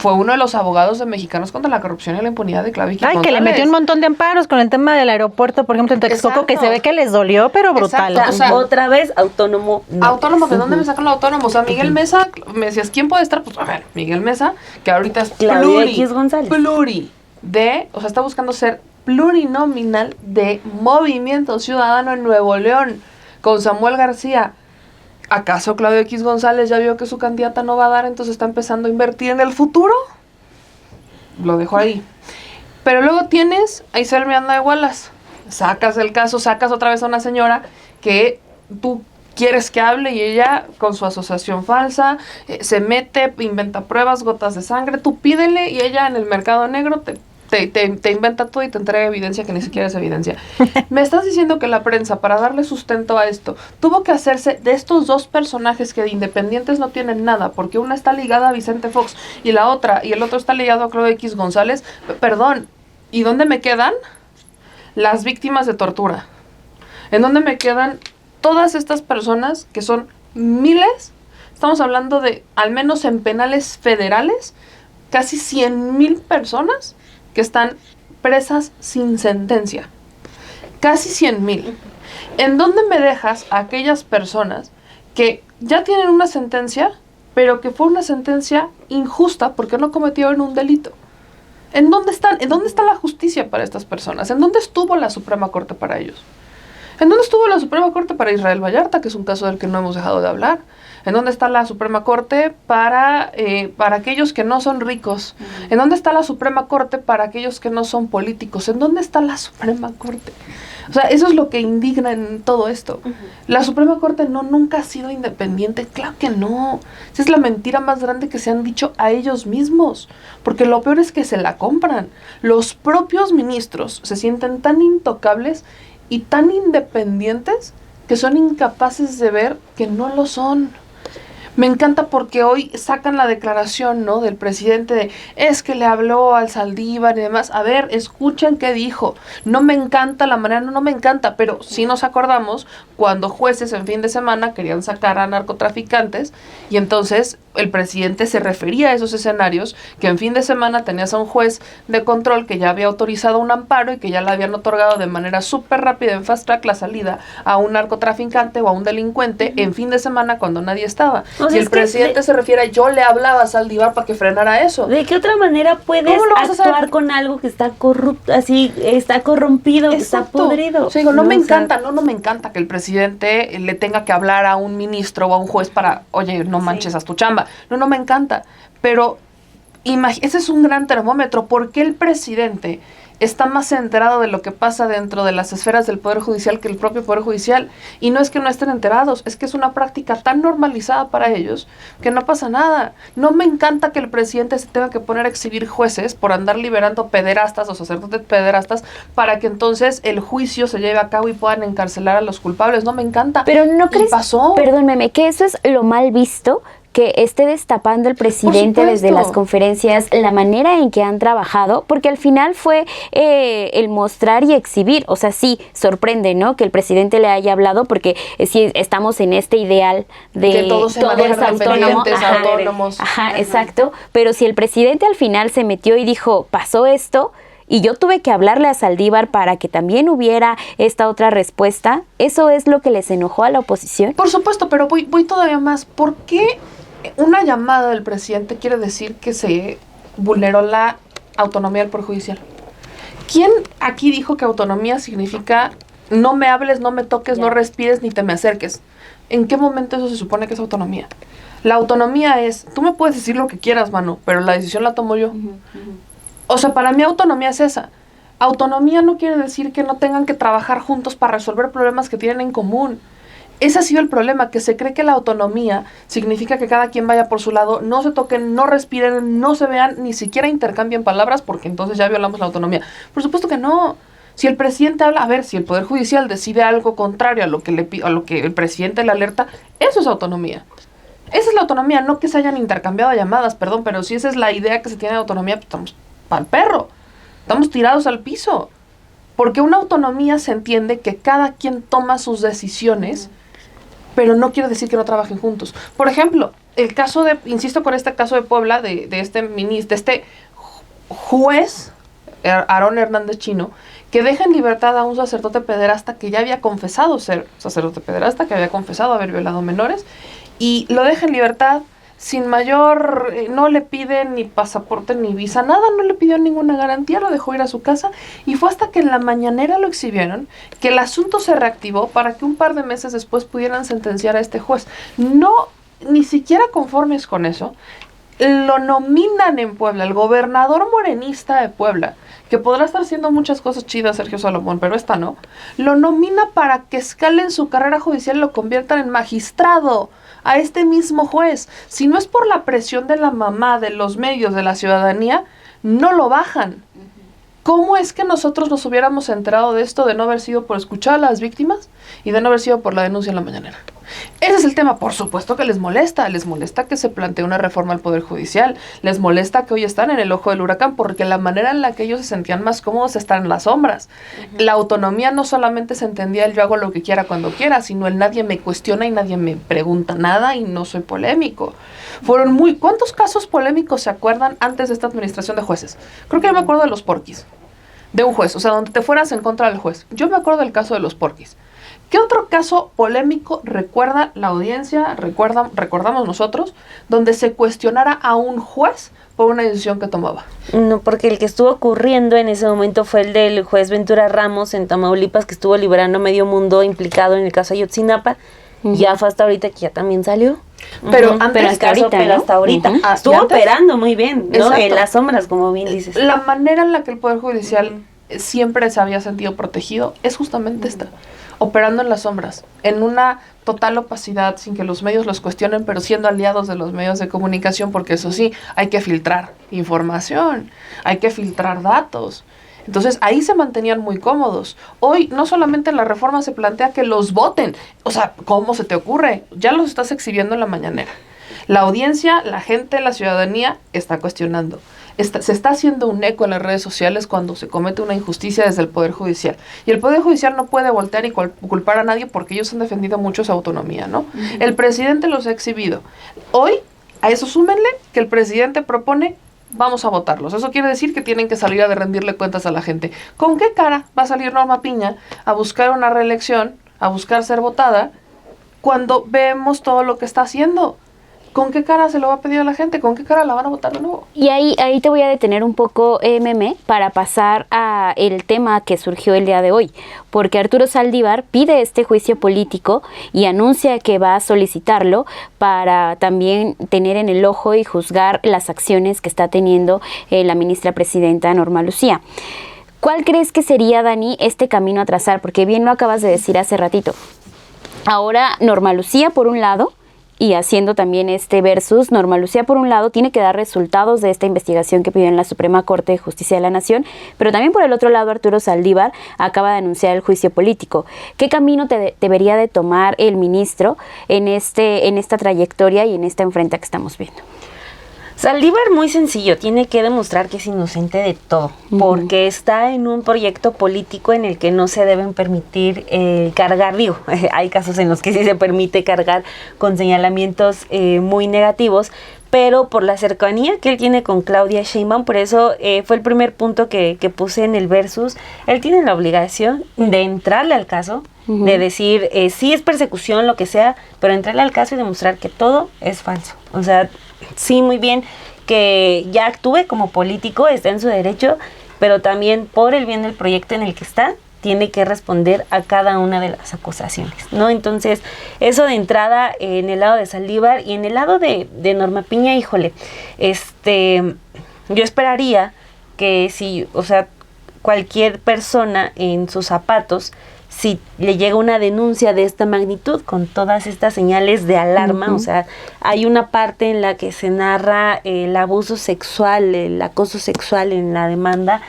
uno de los abogados de Mexicanos contra la Corrupción y la Impunidad de Clavicky González. Que le metió un montón de amparos con el tema del aeropuerto, por ejemplo, en Texcoco, que se ve que les dolió, pero brutal. Exacto. O sea, otra vez, autónomo. No. Autónomo, ¿de dónde me sacan los autónomos? O sea, Miguel Mesa, me decías, ¿quién puede estar? Pues, a ver, Miguel Mesa, que ahorita es Claudia X. González. o sea, está buscando ser plurinominal de Movimiento Ciudadano en Nuevo León, con Samuel García. ¿Acaso Claudio X. González ya vio que su candidata no va a dar, entonces está empezando a invertir en el futuro? Lo dejo ahí. Pero luego tienes a Isabel Miranda de Wallace. Sacas el caso, sacas otra vez a una señora que tú quieres que hable y ella con su asociación falsa se mete, inventa pruebas, gotas de sangre, tú pídele y ella en el mercado negro te inventa todo y te entrega evidencia que ni siquiera es evidencia. Me estás diciendo que la prensa, para darle sustento a esto, tuvo que hacerse de estos 2 personajes que de independientes no tienen nada, porque una está ligada a Vicente Fox y el otro está ligado a Claudio X. González. Perdón, ¿y dónde me quedan las víctimas de tortura? ¿En dónde me quedan todas estas personas que son miles? Estamos hablando de, al menos en penales federales, casi 100,000 personas que están presas sin sentencia. Casi 100,000. ¿En dónde me dejas a aquellas personas que ya tienen una sentencia, pero que fue una sentencia injusta porque no cometieron un delito? ¿En dónde están? ¿En dónde está la justicia para estas personas? ¿En dónde estuvo la Suprema Corte para ellos? ¿En dónde estuvo la Suprema Corte para Israel Vallarta, que es un caso del que no hemos dejado de hablar? ¿En dónde está la Suprema Corte para aquellos que no son ricos? ¿En dónde está la Suprema Corte para aquellos que no son políticos? ¿En dónde está la Suprema Corte? O sea, eso es lo que indigna en todo esto. La Suprema Corte nunca ha sido independiente. Claro que no. Esa es la mentira más grande que se han dicho a ellos mismos. Porque lo peor es que se la compran. Los propios ministros se sienten tan intocables y tan independientes que son incapaces de ver que no lo son. Me encanta porque hoy sacan la declaración, ¿no?, del presidente de, es que le habló al Saldívar y demás. A ver, escuchen qué dijo. No me encanta la manera, no me encanta, pero sí nos acordamos cuando jueces en fin de semana querían sacar a narcotraficantes y entonces el presidente se refería a esos escenarios, que en fin de semana tenías a un juez de control que ya había autorizado un amparo y que ya le habían otorgado de manera súper rápida en fast track la salida a un narcotraficante o a un delincuente en fin de semana cuando nadie estaba. O sea, Y el presidente se refiere a, yo le hablaba a Saldívar para que frenara eso. ¿De qué otra manera puedes ¿Cómo lo vas a hacer? actuar con algo que está corrupto, así, está corrompido, que está Exacto. podrido? O sea, digo, no me O sea, encanta, no me encanta que el presidente le tenga que hablar a un ministro o a un juez para, oye, no manches, haz tu chamba. No me encanta. Pero ese es un gran termómetro. ¿Por qué el presidente está más enterado de lo que pasa dentro de las esferas del Poder Judicial que el propio Poder Judicial? Y no es que no estén enterados, es que es una práctica tan normalizada para ellos que no pasa nada. No me encanta que el presidente se tenga que poner a exhibir jueces por andar liberando pederastas o sacerdotes pederastas para que entonces el juicio se lleve a cabo y puedan encarcelar a los culpables. No me encanta. Pero ¿no crees, pasó. perdón, Meme, que eso es lo mal visto? Que esté destapando el presidente desde las conferencias, la manera en que han trabajado, porque al final fue el mostrar y exhibir. O sea, sí, sorprende, ¿no?, que el presidente le haya hablado, porque sí estamos en este ideal de que todos se manejan independientes, autónomos. Ajá, exacto. Pero si el presidente al final se metió y dijo, pasó esto, y yo tuve que hablarle a Saldívar para que también hubiera esta otra respuesta, ¿eso es lo que les enojó a la oposición? Por supuesto, pero voy todavía más. ¿Por qué una llamada del presidente quiere decir que se vulneró la autonomía del Poder Judicial? ¿Quién aquí dijo que autonomía significa no me hables, no me toques, no respires, ni te me acerques? ¿En qué momento eso se supone que es autonomía? La autonomía es, tú me puedes decir lo que quieras, mano, pero la decisión la tomo yo. O sea, para mí autonomía es esa. Autonomía no quiere decir que no tengan que trabajar juntos para resolver problemas que tienen en común. Ese ha sido el problema, que se cree que la autonomía significa que cada quien vaya por su lado, no se toquen, no respiren, no se vean, ni siquiera intercambien palabras, porque entonces ya violamos la autonomía. Por supuesto que no. Si el presidente habla, a ver, si el Poder Judicial decide algo contrario a lo que el presidente le alerta, eso es autonomía. Esa es la autonomía, no que se hayan intercambiado llamadas, perdón, pero si esa es la idea que se tiene de autonomía, pues estamos pa'l perro. Estamos tirados al piso. Porque una autonomía se entiende que cada quien toma sus decisiones, pero no quiere decir que no trabajen juntos. Por ejemplo, el caso de, insisto con este caso de Puebla, de este juez, Aarón Hernández Chino, que deja en libertad a un sacerdote pederasta que ya había confesado ser sacerdote pederasta, que había confesado haber violado menores, y lo deja en libertad sin mayor, no le piden ni pasaporte ni visa, nada, no le pidió ninguna garantía, lo dejó ir a su casa, y fue hasta que en la mañanera lo exhibieron, que el asunto se reactivó para que un par de meses después pudieran sentenciar a este juez. No, ni siquiera conformes con eso, lo nominan en Puebla, el gobernador morenista de Puebla, que podrá estar haciendo muchas cosas chidas, Sergio Salomón, pero esta no, lo nomina para que escale en su carrera judicial y lo conviertan en magistrado a este mismo juez. Si no es por la presión de la mamá, de los medios, de la ciudadanía, no lo bajan. ¿Cómo es que nosotros nos hubiéramos enterado de esto de no haber sido por escuchar a las víctimas y de no haber sido por la denuncia en la mañanera? Ese es el tema. Por supuesto que les molesta que se plantee una reforma al Poder Judicial, les molesta que hoy están en el ojo del huracán, porque la manera en la que ellos se sentían más cómodos está en las sombras. La autonomía no solamente se entendía el yo hago lo que quiera cuando quiera, sino el nadie me cuestiona y nadie me pregunta nada y no soy polémico. ¿Cuántos casos polémicos se acuerdan antes de esta administración de jueces? Creo que yo me acuerdo de los porquis, de un juez, o sea, donde te fueras en contra del juez. Yo me acuerdo del caso de los porquis. ¿Qué otro caso polémico recuerda la audiencia, recordamos nosotros, donde se cuestionara a un juez por una decisión que tomaba? No, porque el que estuvo ocurriendo en ese momento fue el del juez Ventura Ramos en Tamaulipas, que estuvo liberando medio mundo implicado en el caso Ayotzinapa. Ya fue hasta ahorita que ya también salió. Pero hasta ahorita. Estuvo operando muy bien, ¿no? Exacto. En las sombras, como bien dices. La manera en la que el Poder Judicial siempre se había sentido protegido es justamente esta, operando en las sombras, en una total opacidad, sin que los medios los cuestionen, pero siendo aliados de los medios de comunicación, porque eso sí, hay que filtrar información, hay que filtrar datos. Entonces ahí se mantenían muy cómodos. Hoy no solamente en la reforma se plantea que los voten, o sea, ¿cómo se te ocurre? Ya los estás exhibiendo en la mañanera. La audiencia, la gente, la ciudadanía está cuestionando. Se está haciendo un eco en las redes sociales cuando se comete una injusticia desde el Poder Judicial. Y el Poder Judicial no puede voltear y culpar a nadie porque ellos han defendido mucho su autonomía, ¿no? Uh-huh. El presidente los ha exhibido. Hoy, a eso súmenle que el presidente propone, vamos a votarlos. Eso quiere decir que tienen que salir a rendirle cuentas a la gente. ¿Con qué cara va a salir Norma Piña a buscar una reelección, a buscar ser votada, cuando vemos todo lo que está haciendo? ¿Con qué cara se lo va a pedir a la gente? ¿Con qué cara la van a votar de nuevo? Y ahí te voy a detener un poco, Meme, para pasar a el tema que surgió el día de hoy. Porque Arturo Saldívar pide este juicio político y anuncia que va a solicitarlo para también tener en el ojo y juzgar las acciones que está teniendo la ministra presidenta Norma Lucía. ¿Cuál crees que sería, Dani, este camino a trazar? Porque bien lo acabas de decir hace ratito. Ahora, Norma Lucía, por un lado, y haciendo también este versus, Norma Lucía, por un lado, tiene que dar resultados de esta investigación que pidió en la Suprema Corte de Justicia de la Nación, pero también por el otro lado, Arturo Saldívar acaba de anunciar el juicio político. ¿Qué camino debería de tomar el ministro en esta trayectoria y en esta enfrenta que estamos viendo? Saldívar, muy sencillo, tiene que demostrar que es inocente de todo, porque está en un proyecto político en el que no se deben permitir cargar, hay casos en los que sí se permite cargar con señalamientos muy negativos, pero por la cercanía que él tiene con Claudia Sheinbaum, por eso fue el primer punto que puse en el versus. Él tiene la obligación de entrarle al caso, de decir, sí es persecución, lo que sea, pero entrarle al caso y demostrar que todo es falso. O sea, sí, muy bien que ya actúe como político, está en su derecho, pero también por el bien del proyecto en el que está, tiene que responder a cada una de las acusaciones, ¿no? Entonces, eso de entrada en el lado de Saldívar y en el lado de Norma Piña, híjole, yo esperaría que si, o sea, cualquier persona en sus zapatos, si le llega una denuncia de esta magnitud, con todas estas señales de alarma, o sea, hay una parte en la que se narra el abuso sexual, el acoso sexual en la demanda,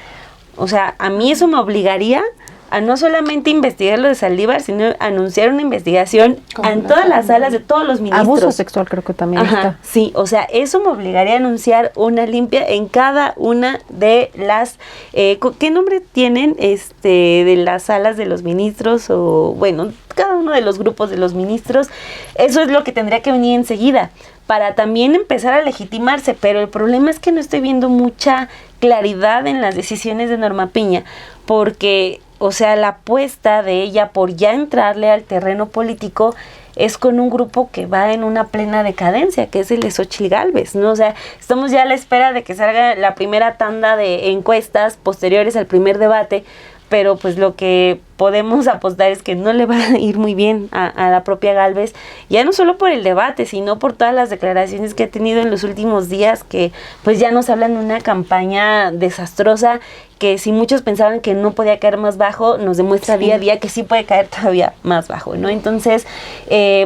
o sea, a mí eso me obligaría a no solamente investigar lo de Saldívar, sino anunciar una investigación en todas las salas de todos los ministros. Abuso sexual creo que también está. Sí, o sea, eso me obligaría a anunciar una limpia en cada una de las, ¿qué nombre tienen? De las salas de los ministros, o bueno, cada uno de los grupos de los ministros. Eso es lo que tendría que venir enseguida, para también empezar a legitimarse, pero el problema es que no estoy viendo mucha claridad en las decisiones de Norma Piña, porque, o sea, la apuesta de ella por ya entrarle al terreno político es con un grupo que va en una plena decadencia, que es el de Xóchitl Gálvez, ¿no? O sea, estamos ya a la espera de que salga la primera tanda de encuestas posteriores al primer debate, pero pues lo que podemos apostar es que no le va a ir muy bien a la propia Gálvez, ya no solo por el debate, sino por todas las declaraciones que ha tenido en los últimos días, que pues ya nos hablan de una campaña desastrosa, que si muchos pensaban que no podía caer más bajo, nos demuestra día a día que sí puede caer todavía más bajo, ¿no? Entonces,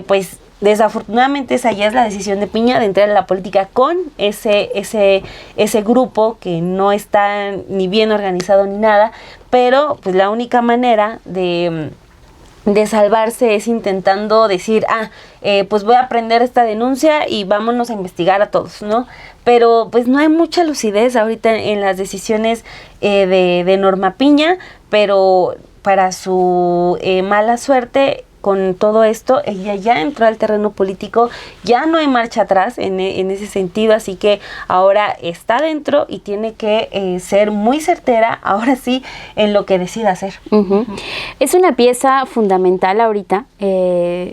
pues desafortunadamente esa ya es la decisión de Piña, de entrar en la política con ese grupo que no está ni bien organizado ni nada, pero pues la única manera de salvarse es intentando decir, pues voy a prender esta denuncia y vámonos a investigar a todos, ¿no? Pero pues no hay mucha lucidez ahorita en las decisiones de Norma Piña, pero para su mala suerte, con todo esto, ella ya entró al terreno político, ya no hay marcha atrás en ese sentido, así que ahora está dentro y tiene que ser muy certera, ahora sí, en lo que decida hacer. Es una pieza fundamental ahorita,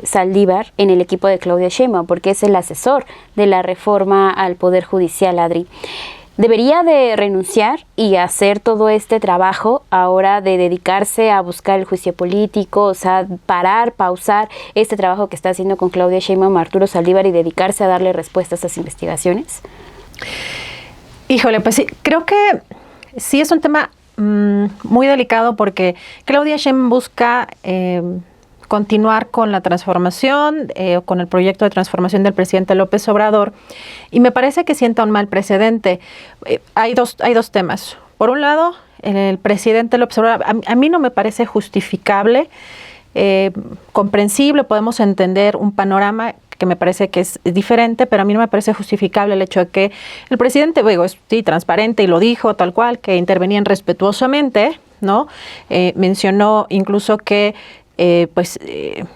Saldívar, en el equipo de Claudia Sheinbaum, porque es el asesor de la reforma al Poder Judicial, Adri. Debería de renunciar y hacer todo este trabajo ahora de dedicarse a buscar el juicio político, o sea, pausar este trabajo que está haciendo con Claudia Sheinbaum, Arturo Saldívar, y dedicarse a darle respuesta a esas investigaciones. Híjole, pues sí, creo que sí es un tema muy delicado, porque Claudia Sheinbaum busca continuar con la transformación, con el proyecto de transformación del presidente López Obrador, y me parece que sienta un mal precedente. Hay dos temas. Por un lado, el presidente López Obrador, a mí no me parece justificable, comprensible, podemos entender un panorama que me parece que es diferente, pero a mí no me parece justificable el hecho de que el presidente, digo, es sí, transparente y lo dijo tal cual, que intervenían respetuosamente, ¿no? Mencionó incluso que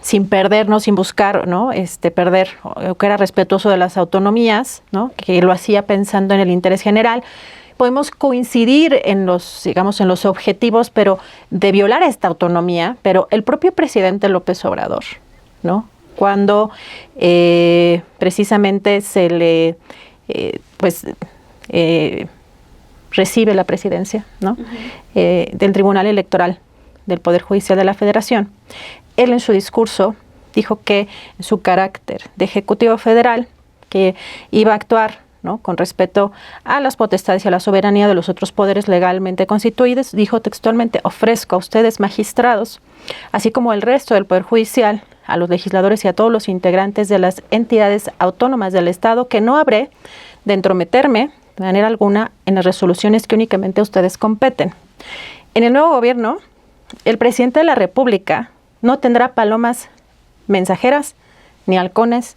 sin perder, ¿no? Sin buscar, ¿no? Perder, o que era respetuoso de las autonomías, ¿no? Que lo hacía pensando en el interés general. Podemos coincidir en los, digamos, en los objetivos, pero de violar esta autonomía, pero el propio presidente López Obrador, ¿no? Cuando precisamente se le, recibe la presidencia, ¿no? Del Tribunal Electoral del Poder Judicial de la Federación, él en su discurso dijo que en su carácter de Ejecutivo Federal, que iba a actuar, ¿no? Con respeto a las potestades y a la soberanía de los otros poderes legalmente constituidos, dijo textualmente: ofrezco a ustedes, magistrados, así como el resto del Poder Judicial, a los legisladores y a todos los integrantes de las entidades autónomas del Estado, que no habré de entrometerme de manera alguna en las resoluciones que únicamente a ustedes competen. En el nuevo gobierno, el presidente de la República no tendrá palomas mensajeras ni halcones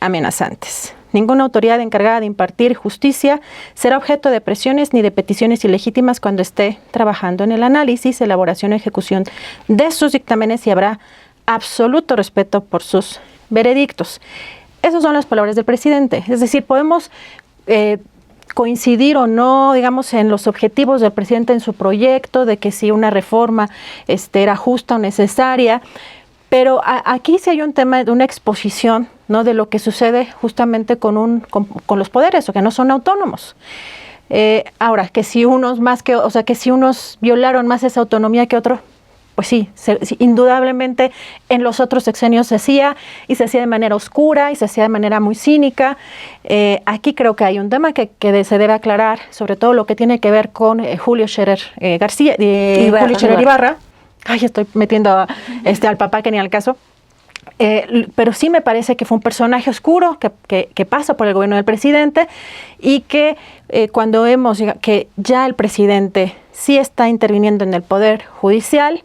amenazantes. Ninguna autoridad encargada de impartir justicia será objeto de presiones ni de peticiones ilegítimas cuando esté trabajando en el análisis, elaboración o ejecución de sus dictámenes, y habrá absoluto respeto por sus veredictos. Esas son las palabras del presidente. Es decir, podemos coincidir o no, digamos, en los objetivos del presidente en su proyecto, de que si una reforma era justa o necesaria, pero aquí sí hay un tema de una exposición, ¿no? De lo que sucede justamente con los poderes, o que no son autónomos. Ahora, que si unos que si unos violaron más esa autonomía que otro, pues sí, indudablemente en los otros sexenios se hacía, y se hacía de manera oscura, y se hacía de manera muy cínica. Aquí creo que hay un tema que se debe aclarar, sobre todo lo que tiene que ver con Julio Scherer Ibarra. Ay, estoy metiendo al papá que ni al caso. Pero sí me parece que fue un personaje oscuro que pasa por el gobierno del presidente, y que cuando vemos que ya el presidente sí está interviniendo en el Poder Judicial,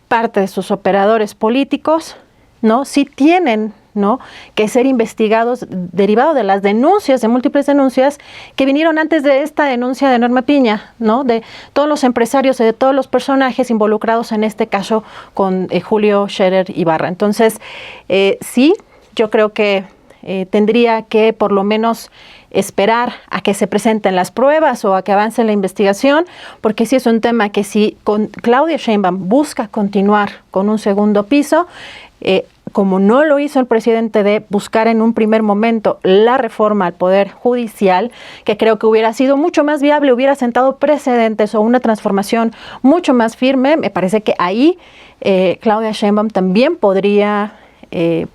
parte de sus operadores políticos, ¿no? Sí tienen, ¿no?, que ser investigados derivado de las denuncias, de múltiples denuncias que vinieron antes de esta denuncia de Norma Piña, ¿no?, de todos los empresarios y de todos los personajes involucrados en este caso con Julio Scherer Ibarra. Entonces, sí, yo creo que tendría que por lo menos esperar a que se presenten las pruebas o a que avance la investigación, porque sí es un tema que si con Claudia Sheinbaum busca continuar con un segundo piso, como no lo hizo el presidente de buscar en un primer momento la reforma al Poder Judicial, que creo que hubiera sido mucho más viable, hubiera sentado precedentes o una transformación mucho más firme, me parece que ahí Claudia Sheinbaum también podría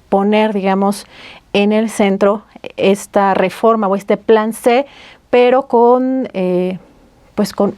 poner, digamos, en el centro esta reforma o este plan C, pero con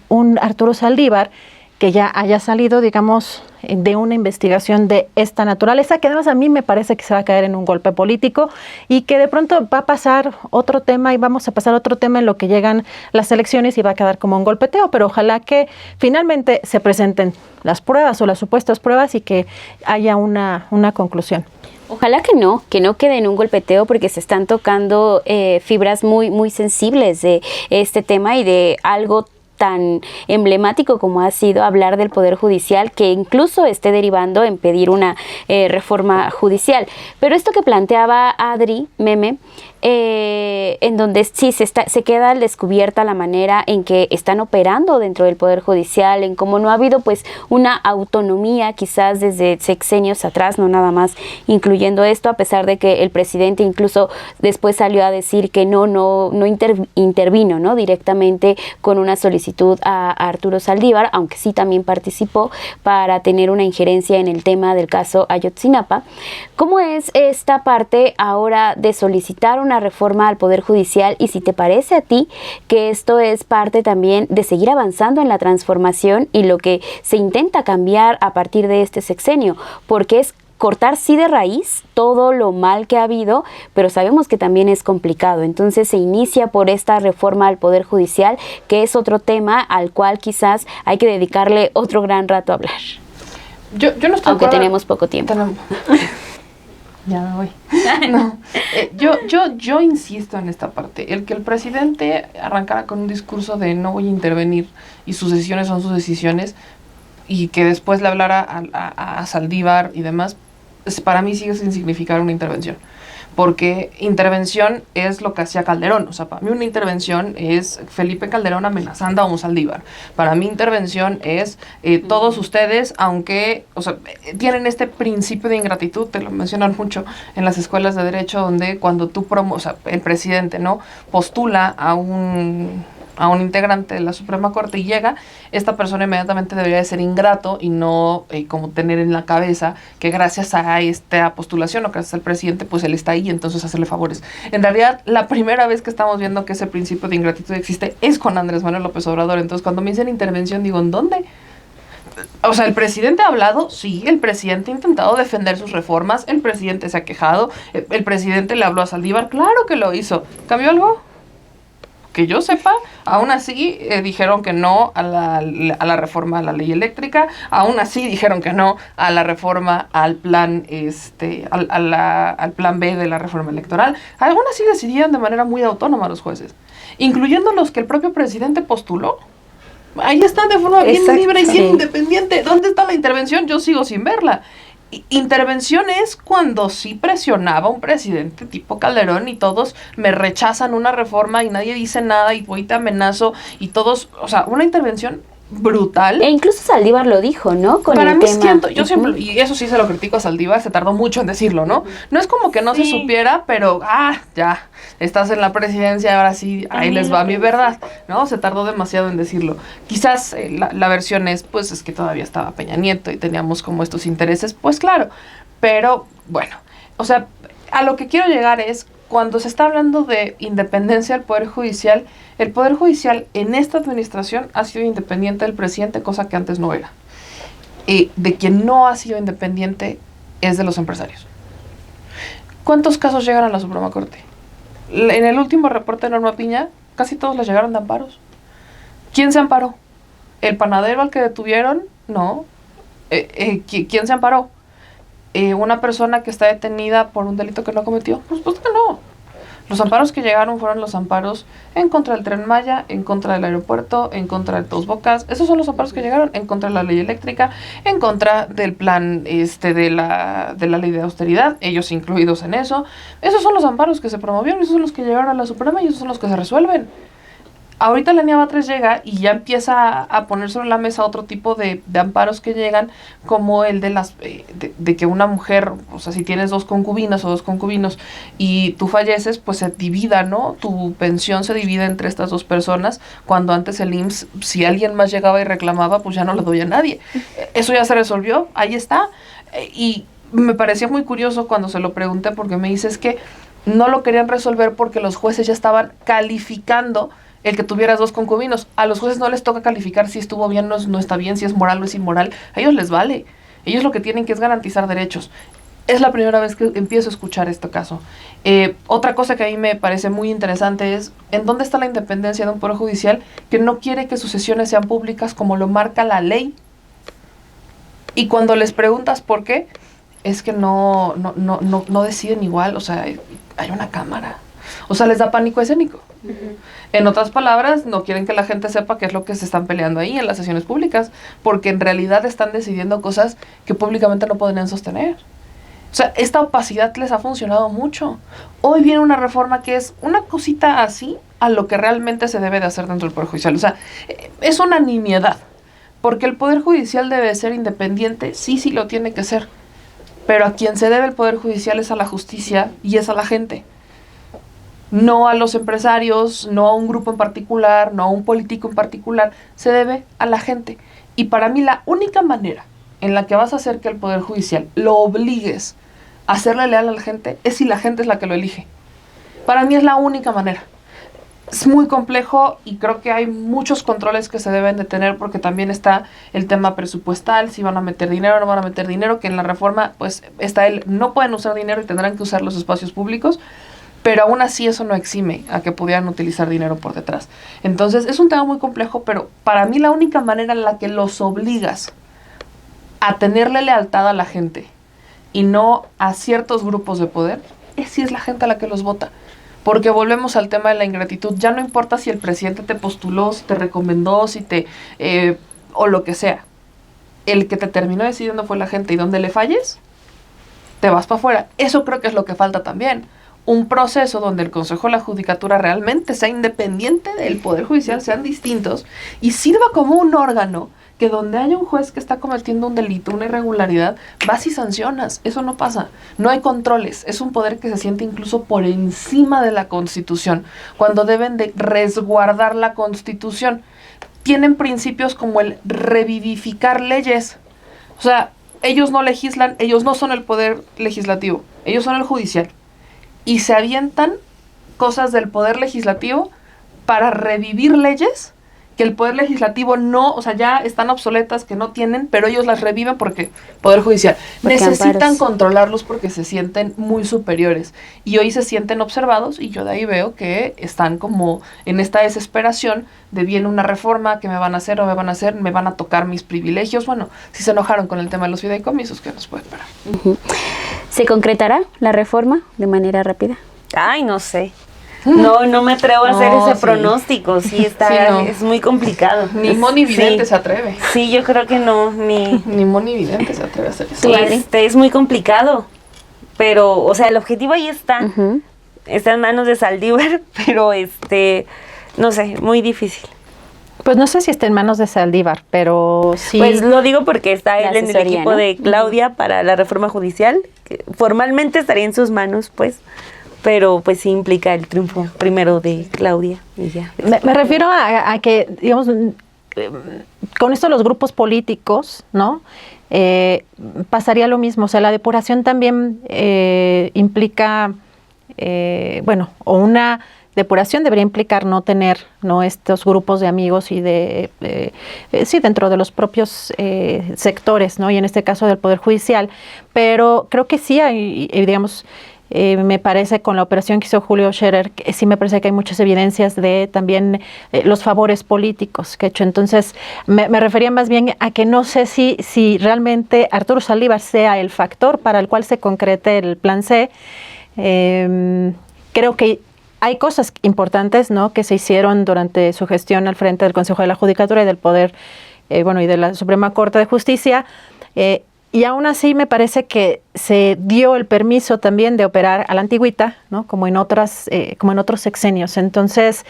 un Arturo Saldívar que ya haya salido, digamos, de una investigación de esta naturaleza, que además a mí me parece que se va a caer en un golpe político, y que de pronto va a pasar otro tema y vamos a pasar otro tema en lo que llegan las elecciones y va a quedar como un golpeteo, pero ojalá que finalmente se presenten las pruebas o las supuestas pruebas y que haya una conclusión. Ojalá que no quede en un golpeteo, porque se están tocando fibras muy, muy sensibles de este tema y de algo tan emblemático como ha sido hablar del Poder Judicial, que incluso esté derivando en pedir una reforma judicial. Pero esto que planteaba Adri, Meme, en donde sí se queda al descubierta la manera en que están operando dentro del Poder Judicial, en cómo no ha habido pues una autonomía quizás desde sexenios atrás, no nada más incluyendo esto, a pesar de que el presidente incluso después salió a decir que no intervino, ¿no?, directamente con una solicitud a Arturo Saldívar, aunque sí también participó para tener una injerencia en el tema del caso Ayotzinapa. ¿Cómo es esta parte ahora de solicitar una reforma al Poder Judicial, y si te parece a ti que esto es parte también de seguir avanzando en la transformación y lo que se intenta cambiar a partir de este sexenio? Porque es cortar sí de raíz todo lo mal que ha habido, pero sabemos que también es complicado. Entonces se inicia por esta reforma al Poder Judicial, que es otro tema al cual quizás hay que dedicarle otro gran rato a hablar. Yo no estoy aunque tenemos poco tiempo. Ya me voy. No, yo insisto en esta parte. El que el presidente arrancara con un discurso de no voy a intervenir y sus decisiones son sus decisiones, y que después le hablara a Saldívar y demás, para mí sigue sin significar una intervención. Porque intervención es lo que hacía Calderón. O sea, para mí una intervención es Felipe Calderón amenazando a un Saldívar. Para mí intervención es todos ustedes, aunque, o sea, tienen este principio de ingratitud, te lo mencionan mucho en las escuelas de derecho, donde cuando tú o sea, el presidente, ¿no?, postula a un integrante de la Suprema Corte y llega, esta persona inmediatamente debería de ser ingrato y no como tener en la cabeza que gracias a esta postulación o gracias al presidente, pues él está ahí y entonces hacerle favores. En realidad, la primera vez que estamos viendo que ese principio de ingratitud existe es con Andrés Manuel López Obrador. Entonces, cuando me dicen intervención, digo, ¿en dónde? O sea, el presidente ha hablado, sí, el presidente ha intentado defender sus reformas, el presidente se ha quejado, el presidente le habló a Saldívar, claro que lo hizo. ¿Cambió algo? Que yo sepa, aún así dijeron que no a la reforma a la ley eléctrica, aún así dijeron que no a la reforma al plan al plan B de la reforma electoral. Aún así decidían de manera muy autónoma los jueces, incluyendo los que el propio presidente postuló. Ahí están de forma bien libre y bien independiente. ¿Dónde está la intervención? Yo sigo sin verla. Intervención es cuando sí presionaba un presidente tipo Calderón y todos me rechazan una reforma y nadie dice nada y voy te amenazo y todos, o sea, una intervención brutal. E incluso Saldívar lo dijo, ¿no? Con para el mí tema. Siento, yo siempre, y eso sí se lo critico a Saldívar, se tardó mucho en decirlo, ¿no? No es como que no se supiera, pero ya, estás en la presidencia, ahora sí, ahí les va mi verdad, ¿no? Se tardó demasiado en decirlo. Quizás la versión es que todavía estaba Peña Nieto y teníamos como estos intereses, pues claro, pero bueno, o sea, a lo que quiero llegar es, cuando se está hablando de independencia del Poder Judicial, el Poder Judicial en esta administración ha sido independiente del presidente, cosa que antes no era. De quien no ha sido independiente es de los empresarios. ¿Cuántos casos llegan a la Suprema Corte? En el último reporte de Norma Piña, casi todos les llegaron de amparos. ¿Quién se amparó? ¿El panadero al que detuvieron? No. ¿Quién se amparó? ¿Una persona que está detenida por un delito que no cometió? Pues que no. Los amparos que llegaron fueron los amparos en contra del Tren Maya, en contra del aeropuerto, en contra de Dos Bocas. Esos son los amparos que llegaron en contra de la ley eléctrica, en contra del plan de la ley de austeridad, ellos incluidos en eso. Esos son los amparos que se promovieron, esos son los que llegaron a la Suprema y esos son los que se resuelven. Ahorita la NIABA 3 llega y ya empieza a poner sobre la mesa otro tipo de amparos que llegan, como el de de que una mujer, o sea, si tienes 2 concubinas o 2 concubinos y tú falleces, pues se divida, ¿no? Tu pensión se divide entre estas 2 personas, cuando antes el IMSS, si alguien más llegaba y reclamaba, pues ya no le doy a nadie. Eso ya se resolvió, ahí está. Y me parecía muy curioso cuando se lo pregunté, porque me dices que no lo querían resolver porque los jueces ya estaban calificando el que tuvieras 2 concubinos. A los jueces no les toca calificar si estuvo bien o no está bien, si es moral o es inmoral. A ellos les vale. Ellos lo que tienen que es garantizar derechos. Es la primera vez que empiezo a escuchar este caso. Otra cosa que a mí me parece muy interesante es ¿en dónde está la independencia de un poder judicial que no quiere que sus sesiones sean públicas como lo marca la ley? Y cuando les preguntas por qué, es que no deciden igual. O sea, hay una cámara. O sea, les da pánico escénico. En otras palabras, no quieren que la gente sepa qué es lo que se están peleando ahí en las sesiones públicas, porque en realidad están decidiendo cosas que públicamente no podrían sostener. O sea, esta opacidad les ha funcionado mucho. Hoy viene una reforma que es una cosita así a lo que realmente se debe de hacer dentro del Poder Judicial. O sea, es una nimiedad, porque el Poder Judicial debe ser independiente, sí lo tiene que ser, pero a quien se debe el Poder Judicial es a la justicia y es a la gente. No a los empresarios, no a un grupo en particular, no a un político en particular, se debe a la gente. Y para mí la única manera en la que vas a hacer que el Poder Judicial lo obligues a serle leal a la gente es si la gente es la que lo elige. Para mí es la única manera. Es muy complejo y creo que hay muchos controles que se deben de tener, porque también está el tema presupuestal, si van a meter dinero o no van a meter dinero, que en la reforma pues está no pueden usar dinero y tendrán que usar los espacios públicos. Pero aún así eso no exime a que pudieran utilizar dinero por detrás. Entonces es un tema muy complejo, pero para mí la única manera en la que los obligas a tenerle lealtad a la gente y no a ciertos grupos de poder sí es la gente a la que los vota. Porque volvemos al tema de la ingratitud. Ya no importa si el presidente te postuló, si te recomendó, si te... o lo que sea. El que te terminó decidiendo fue la gente. Y donde le falles, te vas para afuera. Eso creo que es lo que falta también. Un proceso donde el Consejo de la Judicatura realmente sea independiente del Poder Judicial, sean distintos, y sirva como un órgano que donde haya un juez que está cometiendo un delito, una irregularidad, vas y sancionas. Eso no pasa. No hay controles. Es un poder que se siente incluso por encima de la Constitución, cuando deben de resguardar la Constitución. Tienen principios como el revivificar leyes. O sea, ellos no legislan, ellos no son el poder legislativo, ellos son el judicial. Y se avientan cosas del poder legislativo para revivir leyes que el poder legislativo no, o sea, ya están obsoletas, que no tienen, pero ellos las reviven porque poder judicial. Porque Necesitan amparos. controlarlos porque se sienten muy superiores. Y hoy se sienten observados y yo de ahí veo que están como en esta desesperación de viene una reforma, ¿qué me van a hacer o me van a hacer? ¿Me van a tocar mis privilegios? Bueno, si se enojaron con el tema de los fideicomisos, ¿qué nos puede esperar? ¿Se concretará la reforma de manera rápida? Ay, no sé. No me atrevo a hacer No, ese sí. pronóstico. Sí, está, Sí, no. es muy complicado. Ni Moni Vidente Sí. se atreve. Sí, yo creo que no, ni... Ni Moni Vidente se atreve a hacer eso. Sí. Adri? Es muy complicado. Pero, o sea, el objetivo ahí está. Ujú. Está en manos de Saldívar, pero no sé, muy difícil. Pues no sé si está en manos de Saldívar, pero sí. Pues lo digo porque está La él en el asesoría, equipo ¿no? de Claudia para la reforma judicial, que formalmente estaría en sus manos, pues, pero pues sí implica el triunfo primero de Claudia y ya. Me refiero a que, digamos, con esto los grupos políticos, ¿no? Pasaría lo mismo. O sea, la depuración también implica, bueno, o una depuración debería implicar no tener, ¿no?, estos grupos de amigos y de, sí, dentro de los propios sectores, ¿no? Y en este caso del Poder Judicial. Pero creo que sí hay, digamos, me parece con la operación que hizo Julio Scherer, que sí me parece que hay muchas evidencias de también los favores políticos que ha hecho. Entonces, me refería más bien a que no sé si realmente Arturo Saldívar sea el factor para el cual se concrete el plan C. Creo que hay cosas importantes, ¿no?, que se hicieron durante su gestión al frente del Consejo de la Judicatura y del Poder, bueno, y de la Suprema Corte de Justicia. Y aún así me parece que se dio el permiso también de operar a la antigüita, ¿no?, como en otros sexenios. Entonces,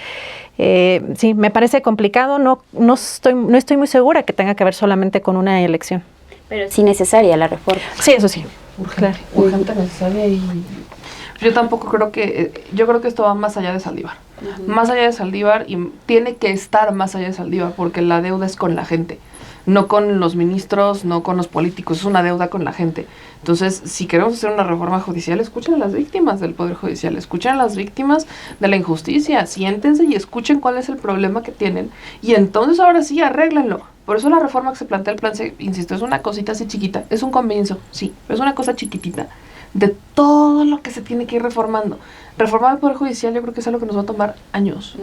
sí, me parece complicado. No estoy muy segura que tenga que ver solamente con una elección. Pero sí necesaria la reforma. Sí, eso sí. Urgente, urgente, necesaria y... Yo tampoco creo que... yo creo que esto va más allá de Saldívar. Más allá de Saldívar y tiene que estar más allá de Saldívar porque la deuda es con la gente. No con los ministros, no con los políticos, es una deuda con la gente. Entonces, si queremos hacer una reforma judicial, escuchen a las víctimas del Poder Judicial, escuchen a las víctimas de la injusticia, siéntense y escuchen cuál es el problema que tienen. Y entonces ahora sí, arréglenlo. Por eso la reforma que se plantea el plan C, insisto, es una cosita así chiquita, es un comienzo, sí, pero es una cosa chiquitita de todo lo que se tiene que ir reformando. Reformar el Poder Judicial yo creo que es algo que nos va a tomar años.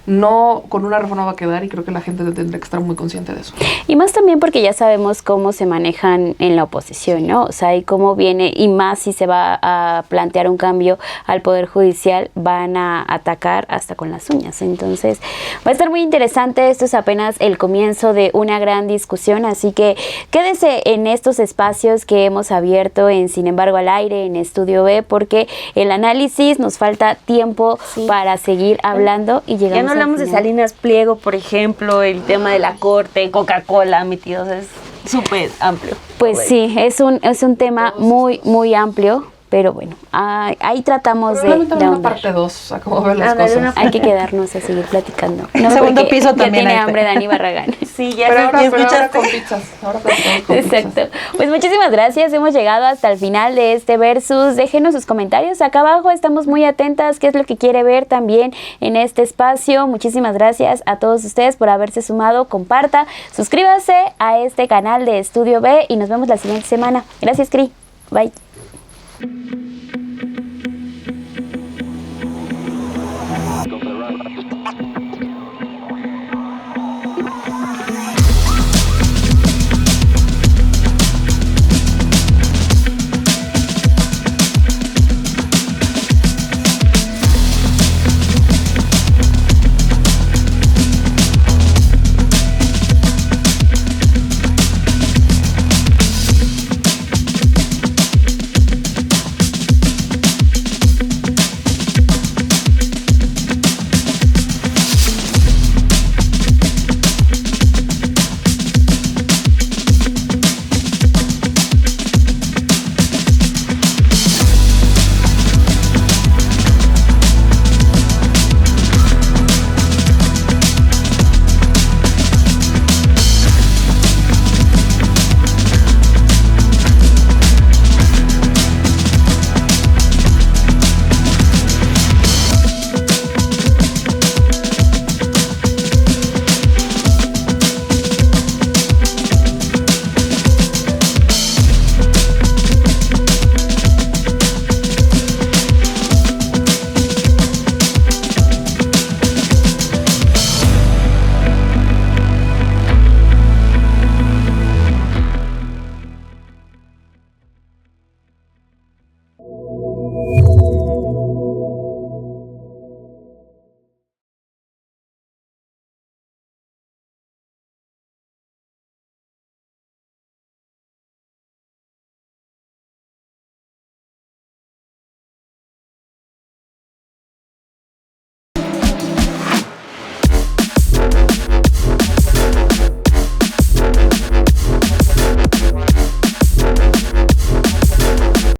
No con una reforma va a quedar y creo que la gente tendrá que estar muy consciente de eso. Y más también porque ya sabemos cómo se manejan en la oposición, ¿no? O sea, y cómo viene, y más si se va a plantear un cambio al Poder Judicial, van a atacar hasta con las uñas. Entonces, va a estar muy interesante. Esto es apenas el comienzo de una gran discusión, así que quédese en estos espacios que hemos abierto en Sin embargo al aire, en Estudio B, porque el análisis nos falta tiempo para seguir hablando y llegamos Ya no hablamos al de final. Salinas Pliego, por ejemplo, el tema de la corte, Coca-Cola metidos, es súper amplio. Pues sí, es un tema muy, muy amplio, pero bueno, ahí tratamos de Probablemente habrá una ahondar. parte 2, a cómo ver las Ándale, cosas. Hay que quedarnos a seguir platicando. el segundo porque piso ya también tiene hay- hambre Dani Barragán. Sí, ya, Pero ya ahora escuchaste. con pizzas. Ahora platicamos con pizzas. Exacto. Pues muchísimas gracias. Hemos llegado hasta el final de este Versus. Déjenos sus comentarios acá abajo. Estamos muy atentas. ¿Qué es lo que quiere ver también en este espacio? Muchísimas gracias a todos ustedes por haberse sumado. Comparta, suscríbase a este canal de Estudio B y nos vemos la siguiente semana. Gracias, Cri. Bye.